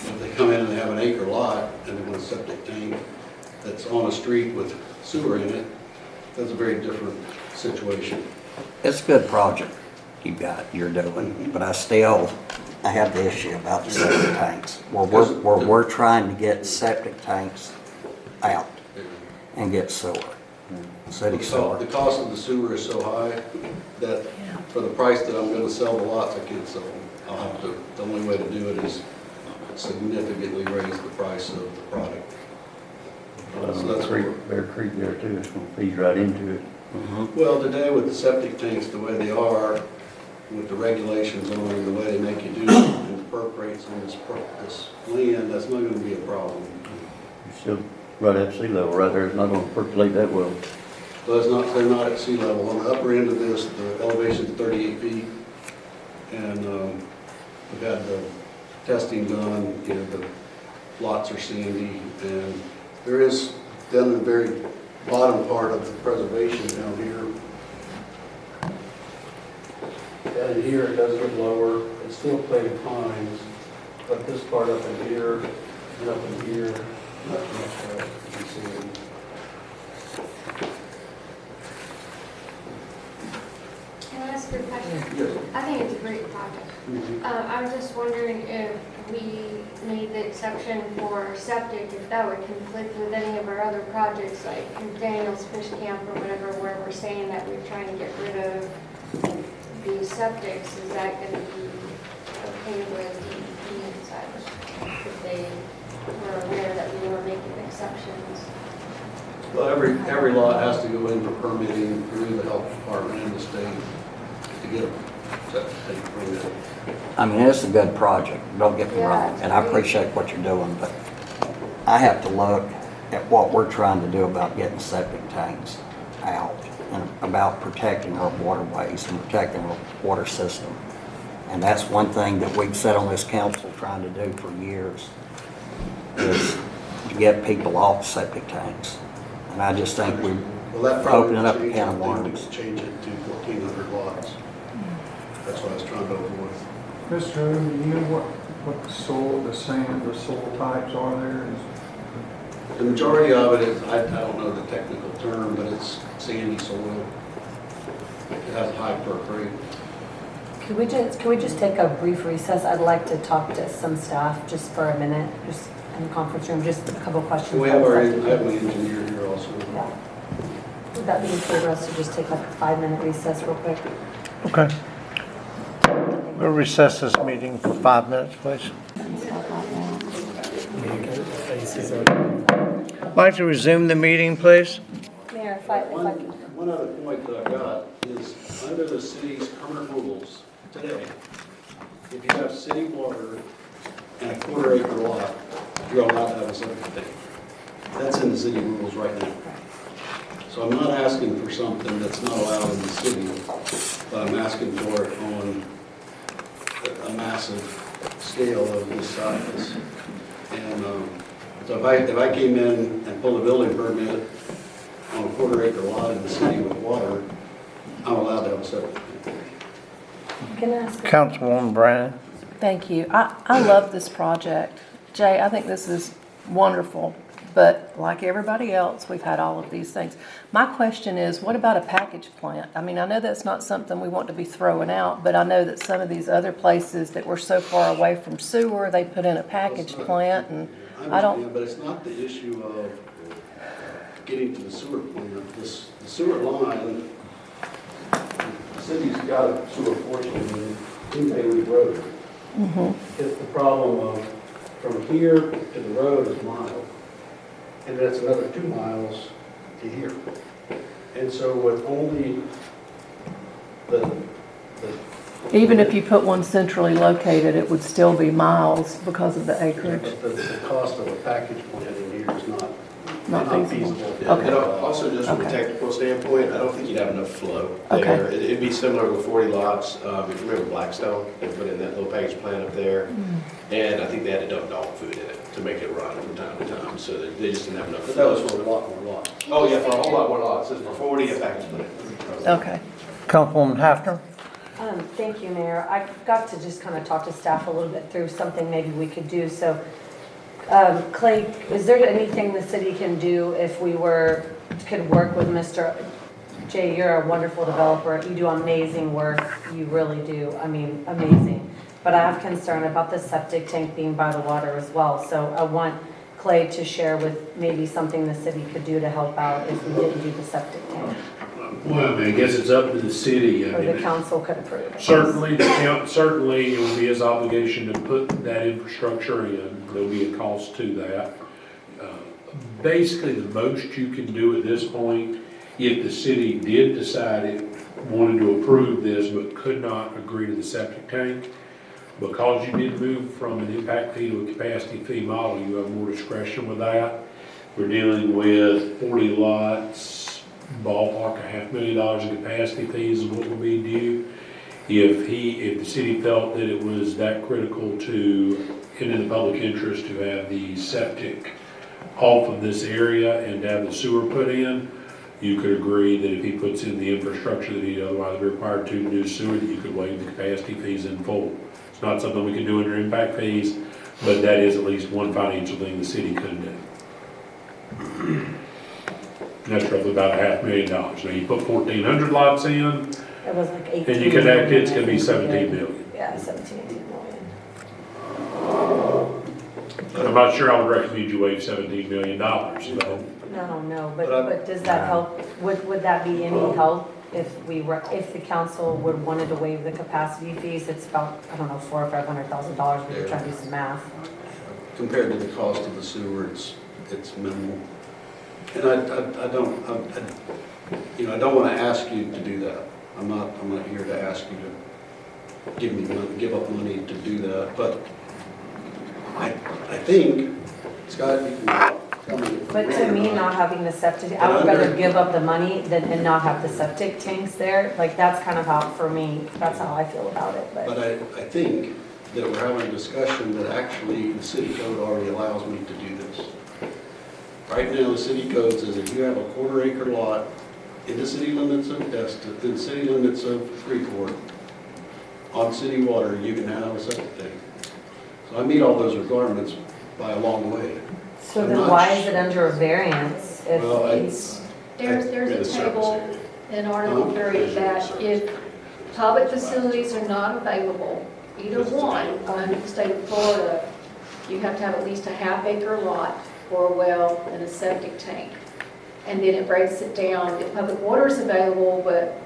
If they come in and they have an acre lot and they want a septic tank that's on a street with sewer in it, that's a very different situation. It's a good project you're doing, but I have the issue about the septic tanks. We're trying to get septic tanks out and get sewer, city sewer. The cost of the sewer is so high that for the price that I'm going to sell the lots, I can't sell them. I'll have to, the only way to do it is significantly raise the price of the product. So that's Bear Creek there too, it's going to feed right into it. Well, today with the septic tanks the way they are, with the regulations on them, the way they make you do it, and the perk rates on this land, that's not going to be a problem. You're still right at sea level right there, it's not going to percolate that well. So they're not at sea level. On the upper end of this, the elevation is 38 feet, and we've had the testing done, the lots are sandy, and there is down the very bottom part of the preservation down here. Down here it does get lower, it's still planted pines, but this part up in here and up in here, not much else you can see. Can I ask you a question? Yes. I think it's a great project. I was just wondering if we made the exception for septic, if that would conflict with any of our other projects, like Daniel's Fish Camp or whatever, where we're saying that we're trying to get rid of the septics. Is that going to be okay with DEP and such, if they were aware that we were making exceptions? Well, every lot has to go in for permitting through the health department in the state to get a septic tank permit. I mean, it's a good project, don't get me wrong, and I appreciate what you're doing, but I have to look at what we're trying to do about getting septic tanks out and about protecting our waterways and protecting our water system. And that's one thing that we've said on this council trying to do for years, is to get people off septic tanks. And I just think we're Well, that probably opening up a would can of change it. I think we worms. could change it to 1,400 lots. That's what I was trying to avoid. Mr. Irvin, do you know what the soil, the sand, the soil types are there? The majority of it is, I don't know the technical term, but it's sandy soil. It has a high perk rate. Could we just take a brief recess? I'd like to talk to some staff just for a minute, just in the conference room, just a couple questions. We have our engineer here also. Yeah. Would that be okay for us to just take like a 5-minute recess real quick? Okay. We'll recess this meeting for 5 minutes, please. I'd like to resume the meeting, please. Mayor, if I can. One other point that I got is under the city's current rules today, if you have city water and a 1/4 acre lot, you're allowed to have a septic tank. That's in the city rules right now. So I'm not asking for something that's not allowed in the city, but I'm asking for it on a massive scale of this size. And so if I came in and pulled a building permit on a 1/4 acre lot in the city with water, I'm allowed to have a septic tank. Can I ask? Councilwoman Brandon. Thank you. I love this project. Jay, I think this is wonderful, but like everybody else, we've had all of these things. My question is, what about a package plant? I mean, I know that's not something we want to be throwing out, but I know that some of these other places that were so far away from sewer, they put in a package plant, and I don't. But it's not the issue of getting to the sewer plant. The sewer line, the city's got a sewer portion in Bailey Road. It's the problem of from here to the road is a mile, and that's another 2 miles to here. And so with only the Even if you put one centrally located, it would still be miles because of the acreage. But the cost of a package plant in here is not feasible. feasible. Okay. And also, just from a Okay. technical standpoint, I don't think you'd have enough flow Okay. there. It'd be similar to 40 lots. If you remember Blackstone, they put in that little package plant up there. And I think they had to dump dog food in it to make it run from time to time. So they just didn't have enough But flow. that was for a lot more lots. Oh, yeah, for a whole lot more lots. This is for 40, a package plant. Okay. Councilwoman Hafner. Thank you, Mayor. I got to just kind of talk to staff a little bit through something maybe we could do. So, Clay, is there anything the city can do if we could work with Mr. Jay? You're a wonderful developer. You do amazing work. You really do. I mean, amazing. But I have concern about the septic tank being by the water as well. So I want Clay to share with maybe something the city could do to help out if we didn't do the septic tank, Well, I mean, I guess it's up to the city. I or the mean, council could approve it. certainly, certainly it will be his obligation to put that infrastructure in. There'll be a cost to that. Basically, the most you can do at this point, if the city did decide it wanted to approve this but could not agree to the septic tank, because you did move from an impact fee to a capacity fee model, you have more discretion with that. We're dealing with 40 lots, ballpark $500,000 in capacity fees is what will be due. If the city felt that it was that critical to, and in the public interest, to have the septic off of this area and to have the sewer put in, you could agree that if he puts in the infrastructure that he'd otherwise be required to do sewer, that you could waive the capacity fees in full. It's not something we can do under impact fees, but that is at least one financial thing the city could do. That's roughly about $500,000. Now you put 1,400 lots in, It was like 18. and you connect it, it's gonna be 17 million. Yeah, 17, 18 million. I'm not sure I would recommend you waive $17 million, though. No, but does that help? Would that be any help if if the council wanted to waive the capacity fees? It's about, I don't know, $400,000 or $500,000, we were trying to do some math. Compared to the cost of the sewer, it's minimal. And I don't, you know, I don't want to ask you to do that. I'm not here to ask you to give up money to do that, but I think, Scott, you can tell me. But to me, not having the septic, I would rather give up the money and not have the septic tanks there. Like, that's kind of how, for me, that's how I feel about it, But I think that we're having a discussion that actually the city code already allows me to do this. Right now, the city code says if you have a 1/4 acre lot in the city limits of Destin, in the city limits of Freeport, on city water, you can have a septic tank. So I meet all those requirements by a long way. So then why is it under a variance if Well, it's? There's a table in Article 3 that if public facilities are not available, either one, under the state of Florida, you have to have at least a 1/2 acre lot for a well and a septic tank. And then it breaks it down. If public water is available, but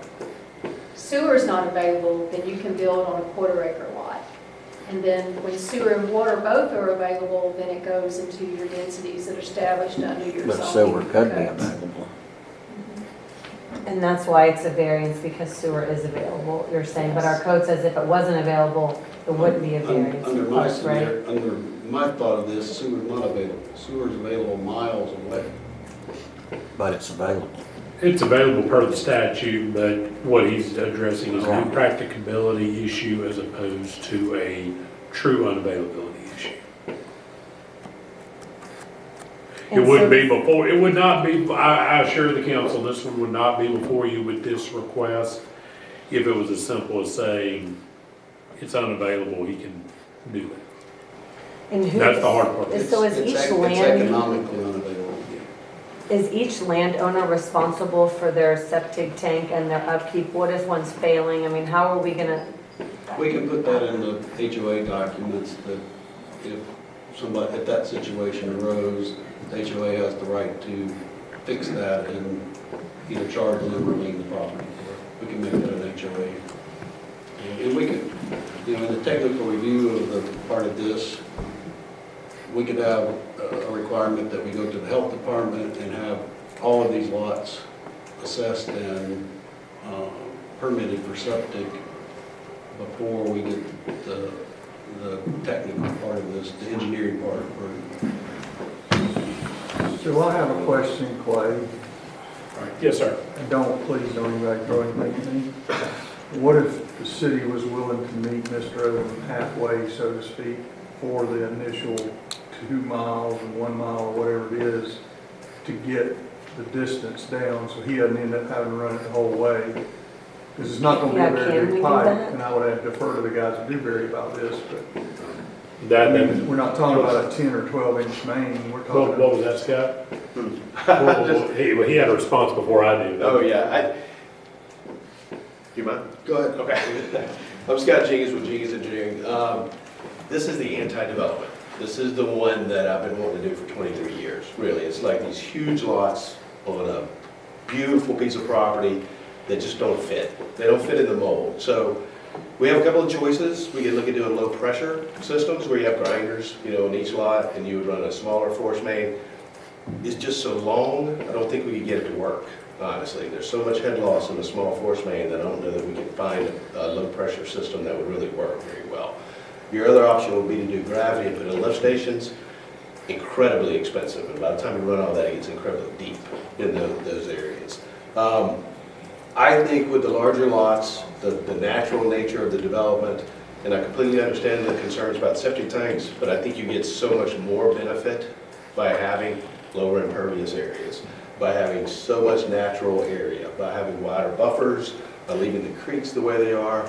sewer is not available, then you can build on a 1/4 acre lot. And then when sewer and water both are available, then it goes into your densities that are established under your But zoning sewer could be codes. available. And that's why it's a variance, because sewer is available, you're saying, but our code says if it wasn't available, it wouldn't be a variance, Under my right? scenario, under my thought of this, sewer is not available. Sewer is available miles away. But it's available. It's available per the statute, but what he's addressing is a practicability issue as opposed to a true unavailability issue. It And wouldn't so- be before, it would not be, I assure the council, this one would not be before you with this request if it was as simple as saying, it's unavailable, he can do that. And who? That's the hard part. So is It's each It's land, economically unavailable. is each landowner responsible for their septic tank and their upkeep? What if one's failing? I mean, how are we gonna? We can put that in the HOA documents that if somebody, if that situation arose, the HOA has the right to fix that and either charge them or lien the property for it. We can make that an HOA. And we could, you know, in the technical review of the part of this, we could have a requirement that we go to the health department and have all of these lots assessed and permitted for septic before we get the technical part of this, the engineering part approved. So I have a question, Clay. Yes, sir. And please don't anybody throw anything at me. What if the city was willing to meet Mr. Odom halfway, so to speak, for the initial 2 miles and 1 mile or whatever it is to get the distance down so he doesn't end up having to run it the whole way? Because it's not going to be a very can we big do pipe, that? and I would have to defer to the guys at Dewberry about this, but That, we're not talking about a 10 or 12-inch main, we're talking. what was that, Scott? Well, he had a response before I did. Oh, yeah, do you mind? Go ahead. Okay. I'm Scott Jenkins with Jenkins Engineering. This is the anti-development. This is the one that I've been wanting to do for 23 years, really. It's like these huge lots on a beautiful piece of property that just don't fit. They don't fit in the mold. So we have a couple of choices. We can look at doing low pressure systems where you have grinders, you know, in each lot, and you would run a smaller force main. It's just so long, I don't think we could get it to work, honestly. There's so much head loss in the small force main that I don't know that we can find a low pressure system that would really work very well. Your other option would be to do gravity and put in lift stations. Incredibly expensive, and by the time you run all that, it gets incredibly deep in those areas. I think with the larger lots, the natural nature of the development, and I completely understand the concerns about septic tanks, but I think you get so much more benefit by having lower impervious areas, by having so much natural area, by having wider buffers, by leaving the creeks the way they are.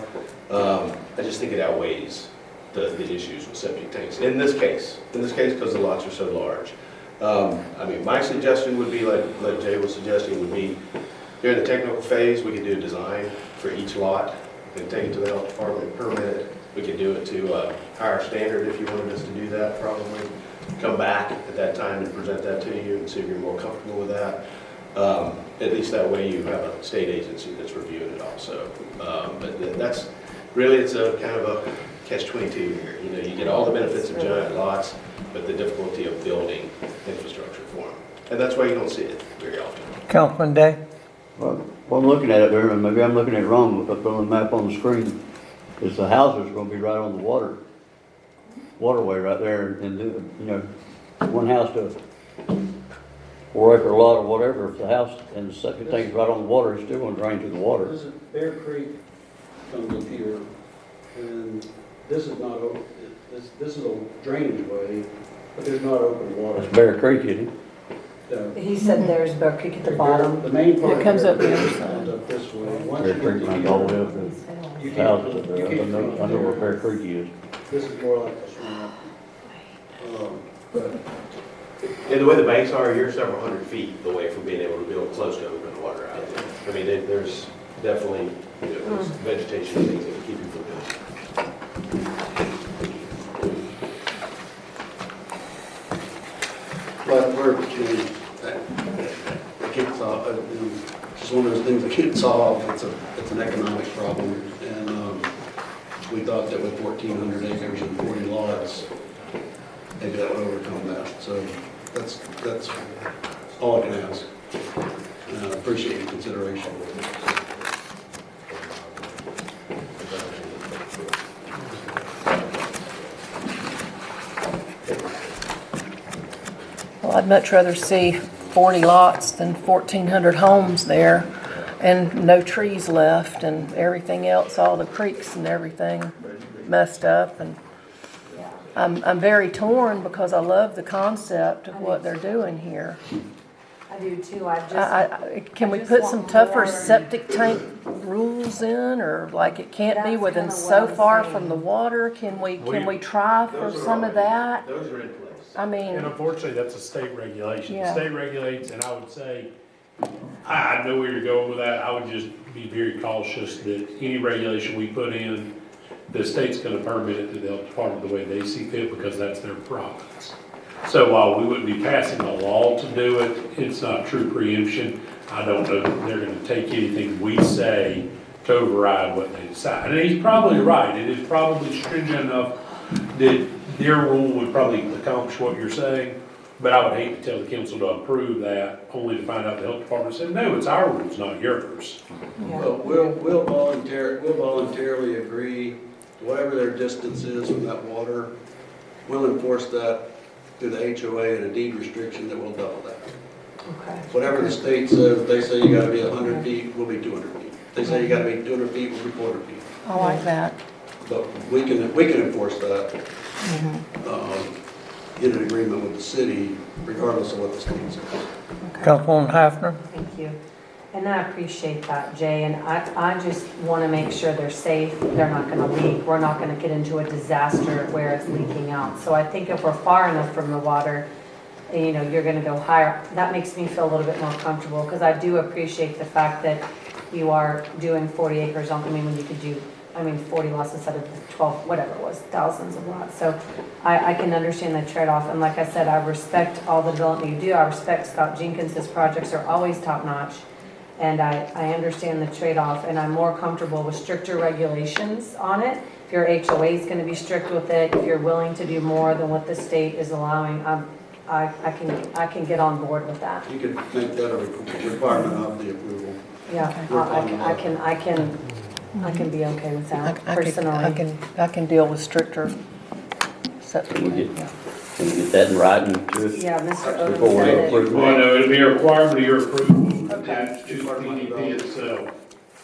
I just think it outweighs the issues with septic tanks. In this case, because the lots are so large. I mean, my suggestion would be, like Jay was suggesting, would be during the technical phase, we could do a design for each lot and take it to the health department, permit it. We could do it to a higher standard if you wanted us to do that, probably. Come back at that time and present that to you and see if you're more comfortable with that. At least that way you have a state agency that's reviewing it also. But that's really, it's a kind of a catch-22 here. You know, you get all the benefits of giant lots, but the difficulty of building infrastructure for them. And that's why you don't see it very often. Councilman Day? Well, I'm looking at it there, and maybe I'm looking at it wrong, but on the map on the screen, is the houses gonna be right on the waterway right there, and, you know, one house to a 4 acre lot or whatever, if the house and the septic tank's right on the water, it's still gonna drain to the water. This is Bear Creek comes up here, and this is not, this is a drainage way, but there's not open water. That's Bear Creek, isn't it? He said there's Bear Creek at the bottom. The main part. It comes of up the Bear other Creek side. comes up this way. Once Bear you Creek get to runs all the way here, up to you the can't, houses up there. you I can't. know where Bear Creek is. This is more like a swamp. But And the way the banks are, you're several hundred feet away from being able to build close to open water out there. I mean, there's definitely, you know, there's vegetation and things that can keep you from doing it. But we're, that can't solve, it's just one of those things that can't solve. It's an economic problem. And we thought that with 1,400 acres and 40 lots, maybe that would overcome that. So that's all I can ask. And I appreciate your consideration. Well, I'd much rather see 40 lots than 1,400 homes there and no trees left and everything else, all the creeks and everything messed up. And I'm very torn because I love the concept of what they're doing here. I do too. Can we just put want some tougher more. septic tank rules in, or like it can't be That's within kinda so what I'm far saying. from the water? Can we try for Those are some of already- that? Those are in place. I mean, And unfortunately, that's a state regulation. The Yeah. state regulates, and I would say, I know where you're going with that. I would just be very cautious that any regulation we put in, the state's gonna permit it to the health department the way they see fit, because that's their province. So while we wouldn't be passing a law to do it, it's not true preemption. I don't know that they're gonna take anything we say to override what they decide. And he's probably right. It is probably stringent enough that their rule would probably accomplish what you're saying. But I would hate to tell the council to approve that, only to find out the health department said, no, it's our rules, not yours. Well, we'll voluntarily agree, whatever their distance is from that water, we'll enforce that through the HOA and a deed restriction that will double that. Okay. Whatever the state says, if they say you gotta be 100 feet, we'll be 200 feet. If they say you gotta be 200 feet, we'll be 400 feet. I like that. But we can enforce that, in an agreement with the city, regardless of what the state says. Councilwoman Hafner? Thank you. And I appreciate that, Jay, and I just want to make sure they're safe, they're not going to leak, we're not going to get into a disaster where it's leaking out. So I think if we're far enough from the water, you know, you're going to go higher, that makes me feel a little bit more comfortable, because I do appreciate the fact that you are doing 40 acres on, when you could do, 40 lots instead of 12, whatever it was, thousands of lots. So I can understand the trade-off, and like I said, I respect all the development you do. I respect Scott Jenkins, his projects are always top-notch. And I understand the trade-off, and I'm more comfortable with stricter regulations on it. If your HOA is going to be strict with it, if you're willing to do more than what the state is allowing, I can get on board with that. You could make that a requirement of the approval. Yeah, I can be okay with that personally. I can deal with stricter septic. Can we Yeah. get that in writing to us? Yeah, Mr. Odom Before we said it. approve Well, it? no, it'll be a requirement of your approval Okay. attached to the PDP itself.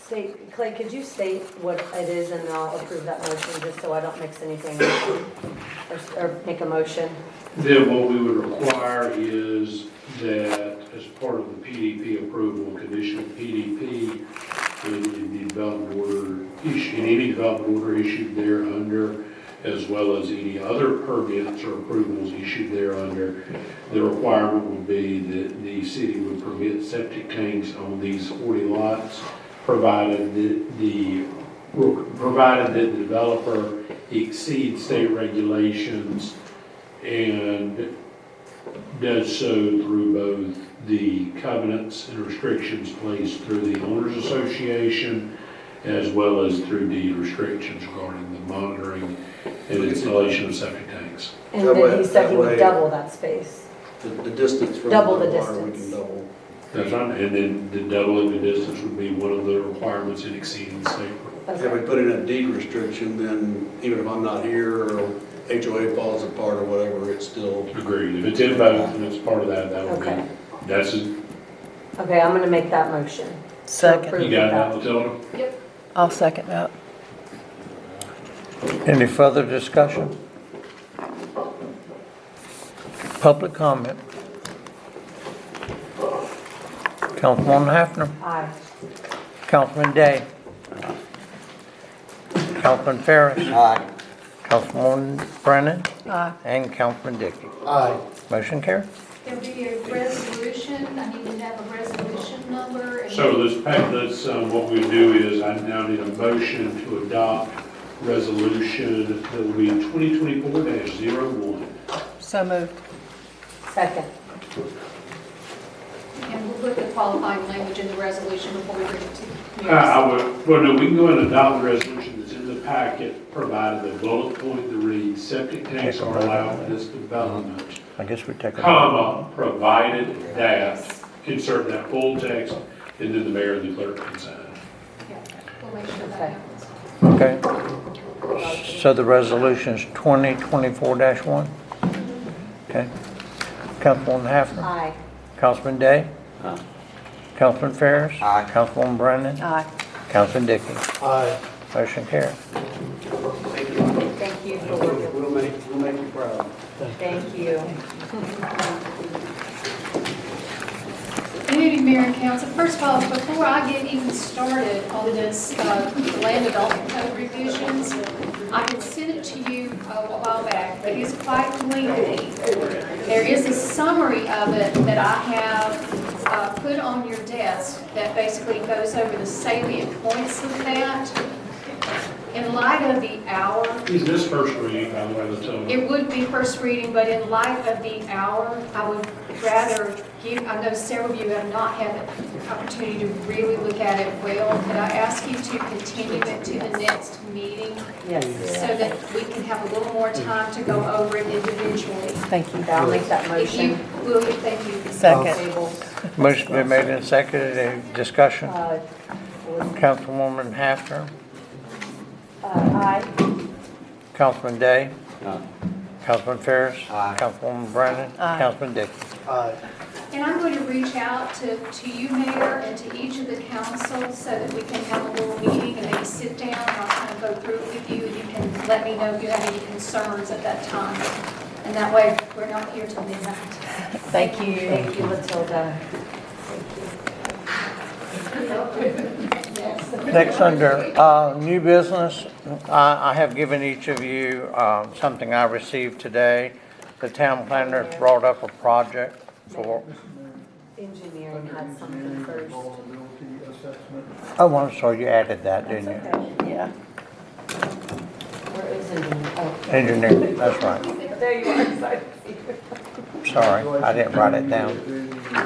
State, Clay, could you state what it is, and I'll approve that motion, just so I don't mix anything up, or make a motion? Then what we would require is that as part of the PDP approval, conditional PDP, in the development order, in any development order issued thereunder, as well as any other permits or approvals issued thereunder, the requirement would be that the city would permit septic tanks on these 40 lots, provided that the developer exceeds state regulations and does so through both the covenants and restrictions placed through the owners association, as well as through deed restrictions regarding the monitoring and installation of septic tanks. And That then way- he said he that would way- double that space. The distance from the Double the water, we distance. can double. That's right, and then the doubling the distance would be one of the requirements in exceeding the state. If we put in a deed restriction, then even if I'm not here or HOA falls apart or whatever, it's still. Agreed, if it's in both and it's part of that, that would Okay. be, that's it. Okay, I'm gonna make that motion. to Second. approve You got of that, Matilda? Yep. I'll second that. Any further discussion? Public comment? Councilwoman Hafner? Aye. Councilman Day? Councilman Ferris? Aye. Councilwoman Brennan? Aye. And Councilman Dickey? Aye. Motion carried. There'll be a resolution, I need to have a resolution number. and- So let's, what we do is I now need a motion to adopt resolution that will be 2024-01. So moved. Second. And we'll put the qualifying language in the resolution before we bring it to you. I would, well, no, we can go ahead and adopt the resolution that's in the packet, provided the bullet point that reads, septic tanks are allowed in this development, I guess we take a. comma, provided that, insert that full text, and then the mayor and the clerk can sign. Yeah, we'll make sure that happens. Okay. So the resolution is 2024-1? Okay. Councilwoman Hafner? Aye. Councilman Day? Councilman Ferris? Aye. Councilwoman Brennan? Aye. Councilman Dickey? Aye. Motion carried. Thank you for working. We'll make you proud. Thank you. Good evening, Mayor and Council. First of all, before I get even started on this land development code revisions, I can send it to you a while back, but it's quite lengthy. There is a summary of it that I have put on your desk that basically goes over the salient points of that. In light of the hour, Is this first reading, by the way, Matilda? it would be first reading, but in light of the hour, I would rather give, I know several of you have not had the opportunity to really look at it well. Could I ask you to continue it to the next meeting Yes. so that we can have a little more time to go over it individually? Thank you. I'll make that If you motion. will, thank you. Second. Motion been made and seconded. Any discussion? Councilwoman Hafner? Aye. Councilman Day? Aye. Councilman Ferris? Aye. Councilwoman Brennan? Aye. Councilman Dickey? Aye. And I'm going to reach out to you, Mayor, and to each of the councils so that we can have a little meeting and maybe sit down and I'll kind of go through it with you and you can let me know if you have any concerns at that time. And that way, we're not here till midnight. Thank you. Thank you, Matilda. Next, under new business, I have given each of you something I received today. The town planner has brought up a project for, Engineering had something first. Vulnerability assessment. oh, I'm sorry, you added that, didn't you? Yeah. Where is engineering? Oh. Engineering, that's right. There you are, sorry. Sorry, I didn't write it down. The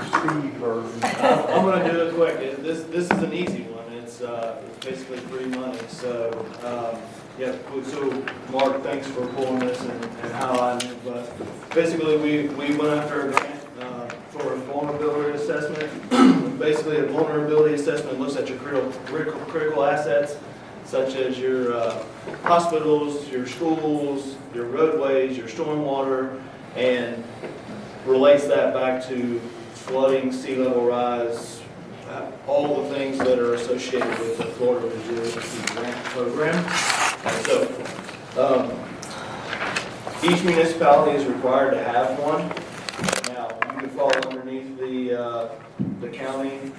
speed version. I'm gonna do it quick. This is an easy one. It's basically free money. So, yeah, so Mark, thanks for pulling this and highlighting it. But basically, we went after a grant for a vulnerability assessment. Basically, a vulnerability assessment looks at your critical assets, such as your hospitals, your schools, your roadways, your stormwater, and relates that back to flooding, sea level rise, all the things that are associated with the Florida Resiliency Grant Program. So, each municipality is required to have one. Now, you can fall underneath the county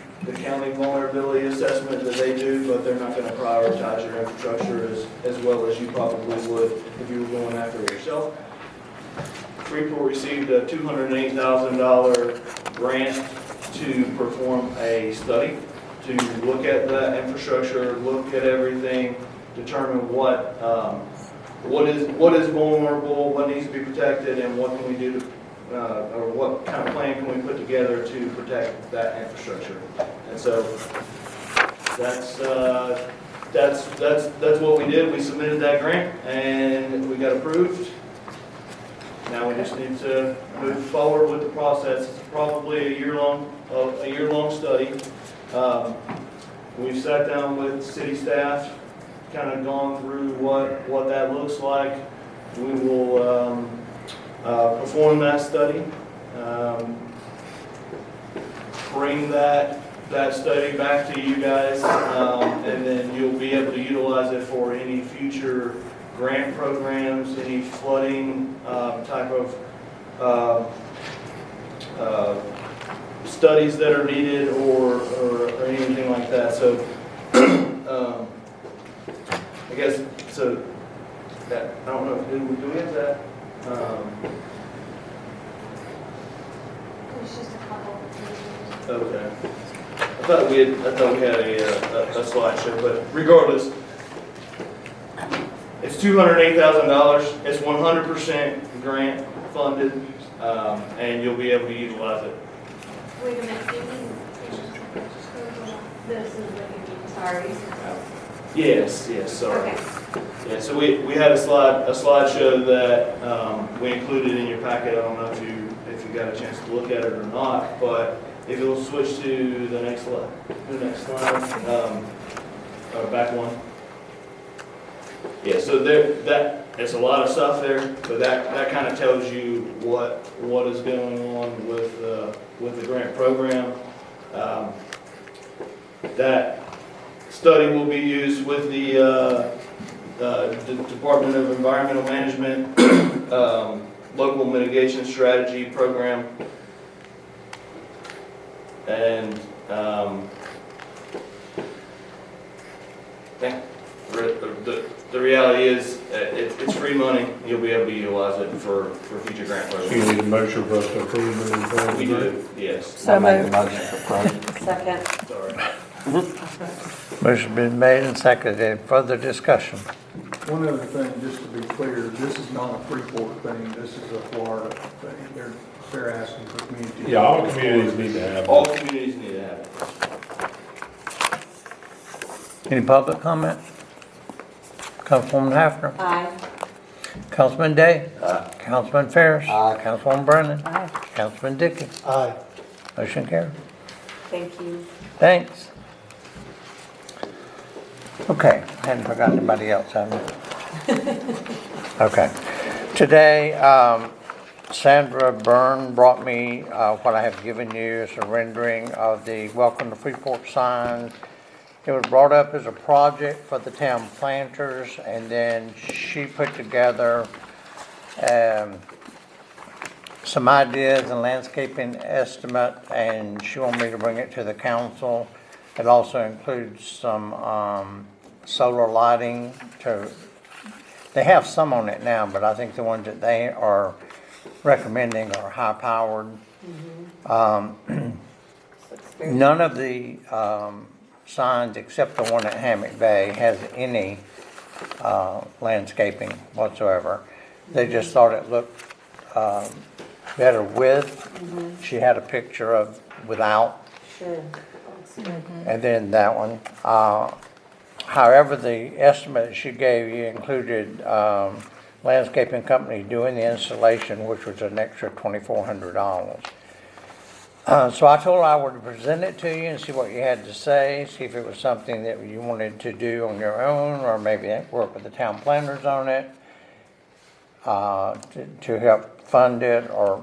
vulnerability assessment that they do, but they're not going to prioritize your infrastructure as well as you probably would if you were going after it yourself. Freeport received a $208,000 grant to perform a study, to look at that infrastructure, look at everything, determine what is vulnerable, what needs to be protected, and what can we do to, or what kind of plan can we put together to protect that infrastructure. And so that's what we did. We submitted that grant and we got approved. Now we We just need to move forward with the process. It's probably a year-long study. We've sat down with city staff, kind of gone through what that looks like. We will perform that study, bring that study back to you guys, and then you'll be able to utilize it for any future grant programs, any flooding type of studies that are needed or anything like that. So I guess, so that, I don't know, do we have that? There's just a couple. Okay. I thought we had a slideshow, but regardless, it's $208,000. It's 100% grant funded, and you'll be able to utilize it. Wait a minute, do you mean, this is sorry. Yes, sorry. Okay. Yeah, so we had a slideshow that we included in your packet. I don't know if you got a chance to look at it or not, but if you'll switch to the next slide, or back one. Yeah, so it's a lot of stuff there, but that kind of tells you what is going on with the grant program. That study will be used with the Department of Environmental Management local mitigation strategy program, and the reality is it's free money. You'll be able to utilize it for future grant programs. You need a motion for us to approve. We do, yes. So Make a moved. motion for approval. Second. Sorry. Motion been made and seconded. Further discussion? One other thing, just to be clear, this is not a Freeport thing, this is a Florida thing. They're asking for community. Yeah, all communities need to have. All communities need to have it. Any public comment? Councilwoman Hafner? Aye. Councilman Day? Aye. Councilman Ferris? Aye. Councilwoman Brennan? Aye. Councilman Dickey? Aye. Motion carried. Thank you. Thanks. Okay, I hadn't forgotten anybody else, have I? Okay. Today, Sandra Byrne brought me what I have given you as a rendering of the Welcome to Freeport signs. It was brought up as a project for the town planters, and then she put together some ideas and landscaping estimate, and she wanted me to bring it to the council. It also includes some solar lighting they have some on it now, but I think the ones that they are recommending are high-powered. None of the signs except the one at Hammock Bay has any landscaping whatsoever. They just thought it looked better with. She had a picture of without. Sure. And then that one. However, the estimate she gave you included landscaping company doing the installation, which was an extra $2,400. So I told her I would present it to you and see what you had to say, see if it was something that you wanted to do on your own, or maybe work with the town planners on it to help fund it, or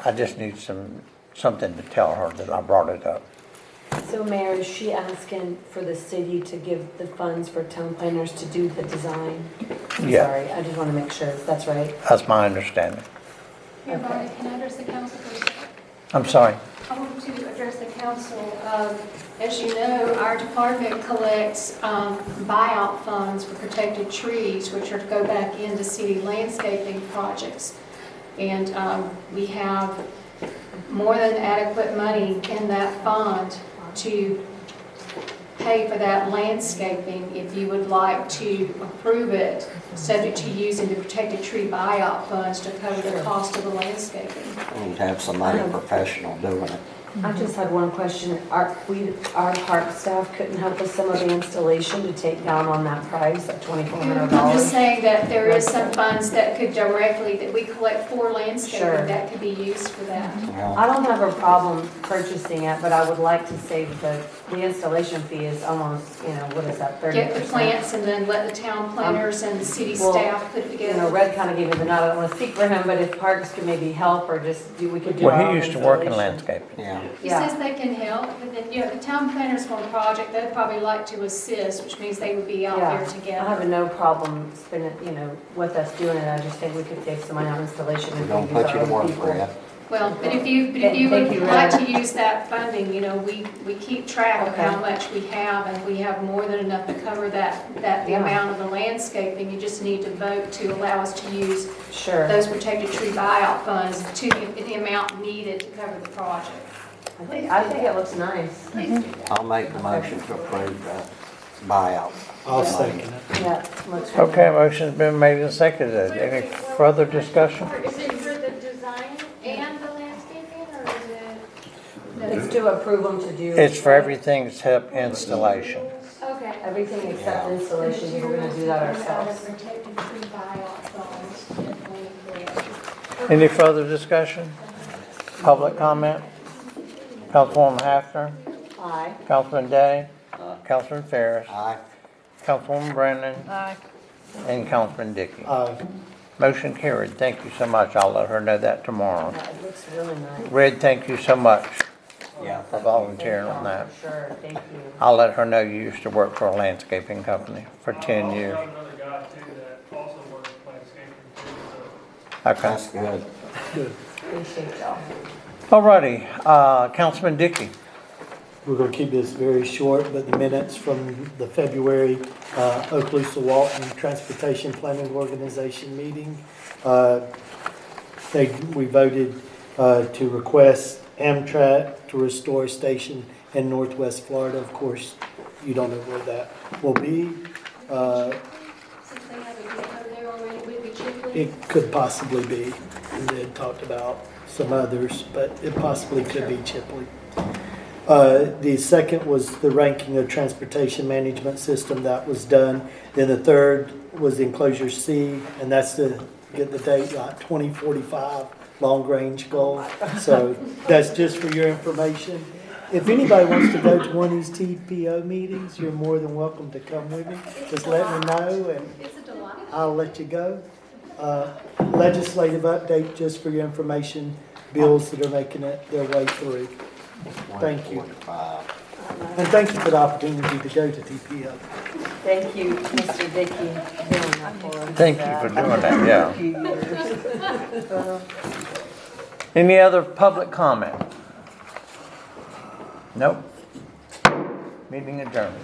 I just need something to tell her that I brought it up. So Mayor, is she asking for the city to give the funds for town planners to do the design? I'm Yeah. sorry, I just want to make sure that's right. That's my understanding. Here, Bonnie, can I address the council for a second? I'm sorry. I want to address the council. As you know, our department collects buyout funds for protected trees, which are to go back into city landscaping projects. And we have more than adequate money in that fund to pay for that landscaping if you would like to approve it, subject to using the protected tree buyout funds to cover the cost of the landscaping. And have somebody professional doing it. I just had one question. Our park staff couldn't help with some of the installation to take down on that price of $2,400? I'm just saying that there is some funds that could directly, that we collect for landscaping, Sure. that could be used for that. I don't have a problem purchasing it, but I would like to save the installation fee is almost, what is that, 30%? Get the plants and then let the town planners and the city Well, staff put it together. Red kind of gave me the nod. I don't want to speak for him, but if Parks could maybe help or just, we could do our Well, own he used to work in installation. landscaping. Yeah. He says they can help, but then, the town planners for a project, they'd probably like to assist, which means they would be out there together. I have no problem spending, with us doing it. I just think we could save some money on installation We're and gonna use put our you to own work, people. Brad. Well, but if you Thank would you, like Red. to use that funding, we keep track of how much we have, and we have more than enough to cover the Yeah. amount of the landscaping. You just need to vote to allow us to use Sure. those protected tree buyout funds to the amount needed to cover the project. I think it looks nice. I'll make the motion to approve that buyout. I'll second it. Yeah, looks really Okay, motion's been made and seconded. Any further discussion? Is it for the design and the landscaping, or is It's to approve them to do. It's for everything except installation. it? Okay. Everything except installation, we're gonna do that ourselves. Protected tree buyout funds, definitely for it. Any further discussion? Public comment? Councilwoman Hafner? Aye. Councilman Day? Councilman Ferris? Aye. Councilwoman Brennan? Aye. And Councilman Dickey. Aye. Motion carried. Thank you so much. I'll let her know that tomorrow. Yeah, it looks really nice. Red, thank you so much Yeah. for volunteering on that. Sure, thank you. I'll let her know you used to work for a landscaping company for 10 years. another guy too that also works landscaping too, Okay. That's good. Good. Appreciate y'all. Alrighty, Councilman Dickey. We're gonna keep this very short, but the minutes from the February Okaloosa Walton Transportation Planning Organization meeting, we voted to request Amtrak to restore a station in Northwest Florida. Of course, you don't know where that will be. Since they have a depot there already, would be Chipley. It could possibly be, and they had talked about some others, but it possibly could be Chipley. The second was the ranking of transportation management system that was done. Then the third was enclosure C, and that's to get the date like 2045 long range goal. So that's just for your information. If anybody wants to go to one of these TPO meetings, you're more than welcome to come with me. Just let me know and It's a delight. I'll let you go. Legislative update, just for your information, bills that are making it their way through. Thank you. 145. And thank you for the opportunity to go to TPO. Thank you, Mr. Dickey, doing that for us. Thank you for doing that, yeah. A few years. Any other public comment? Nope. Meeting adjourned.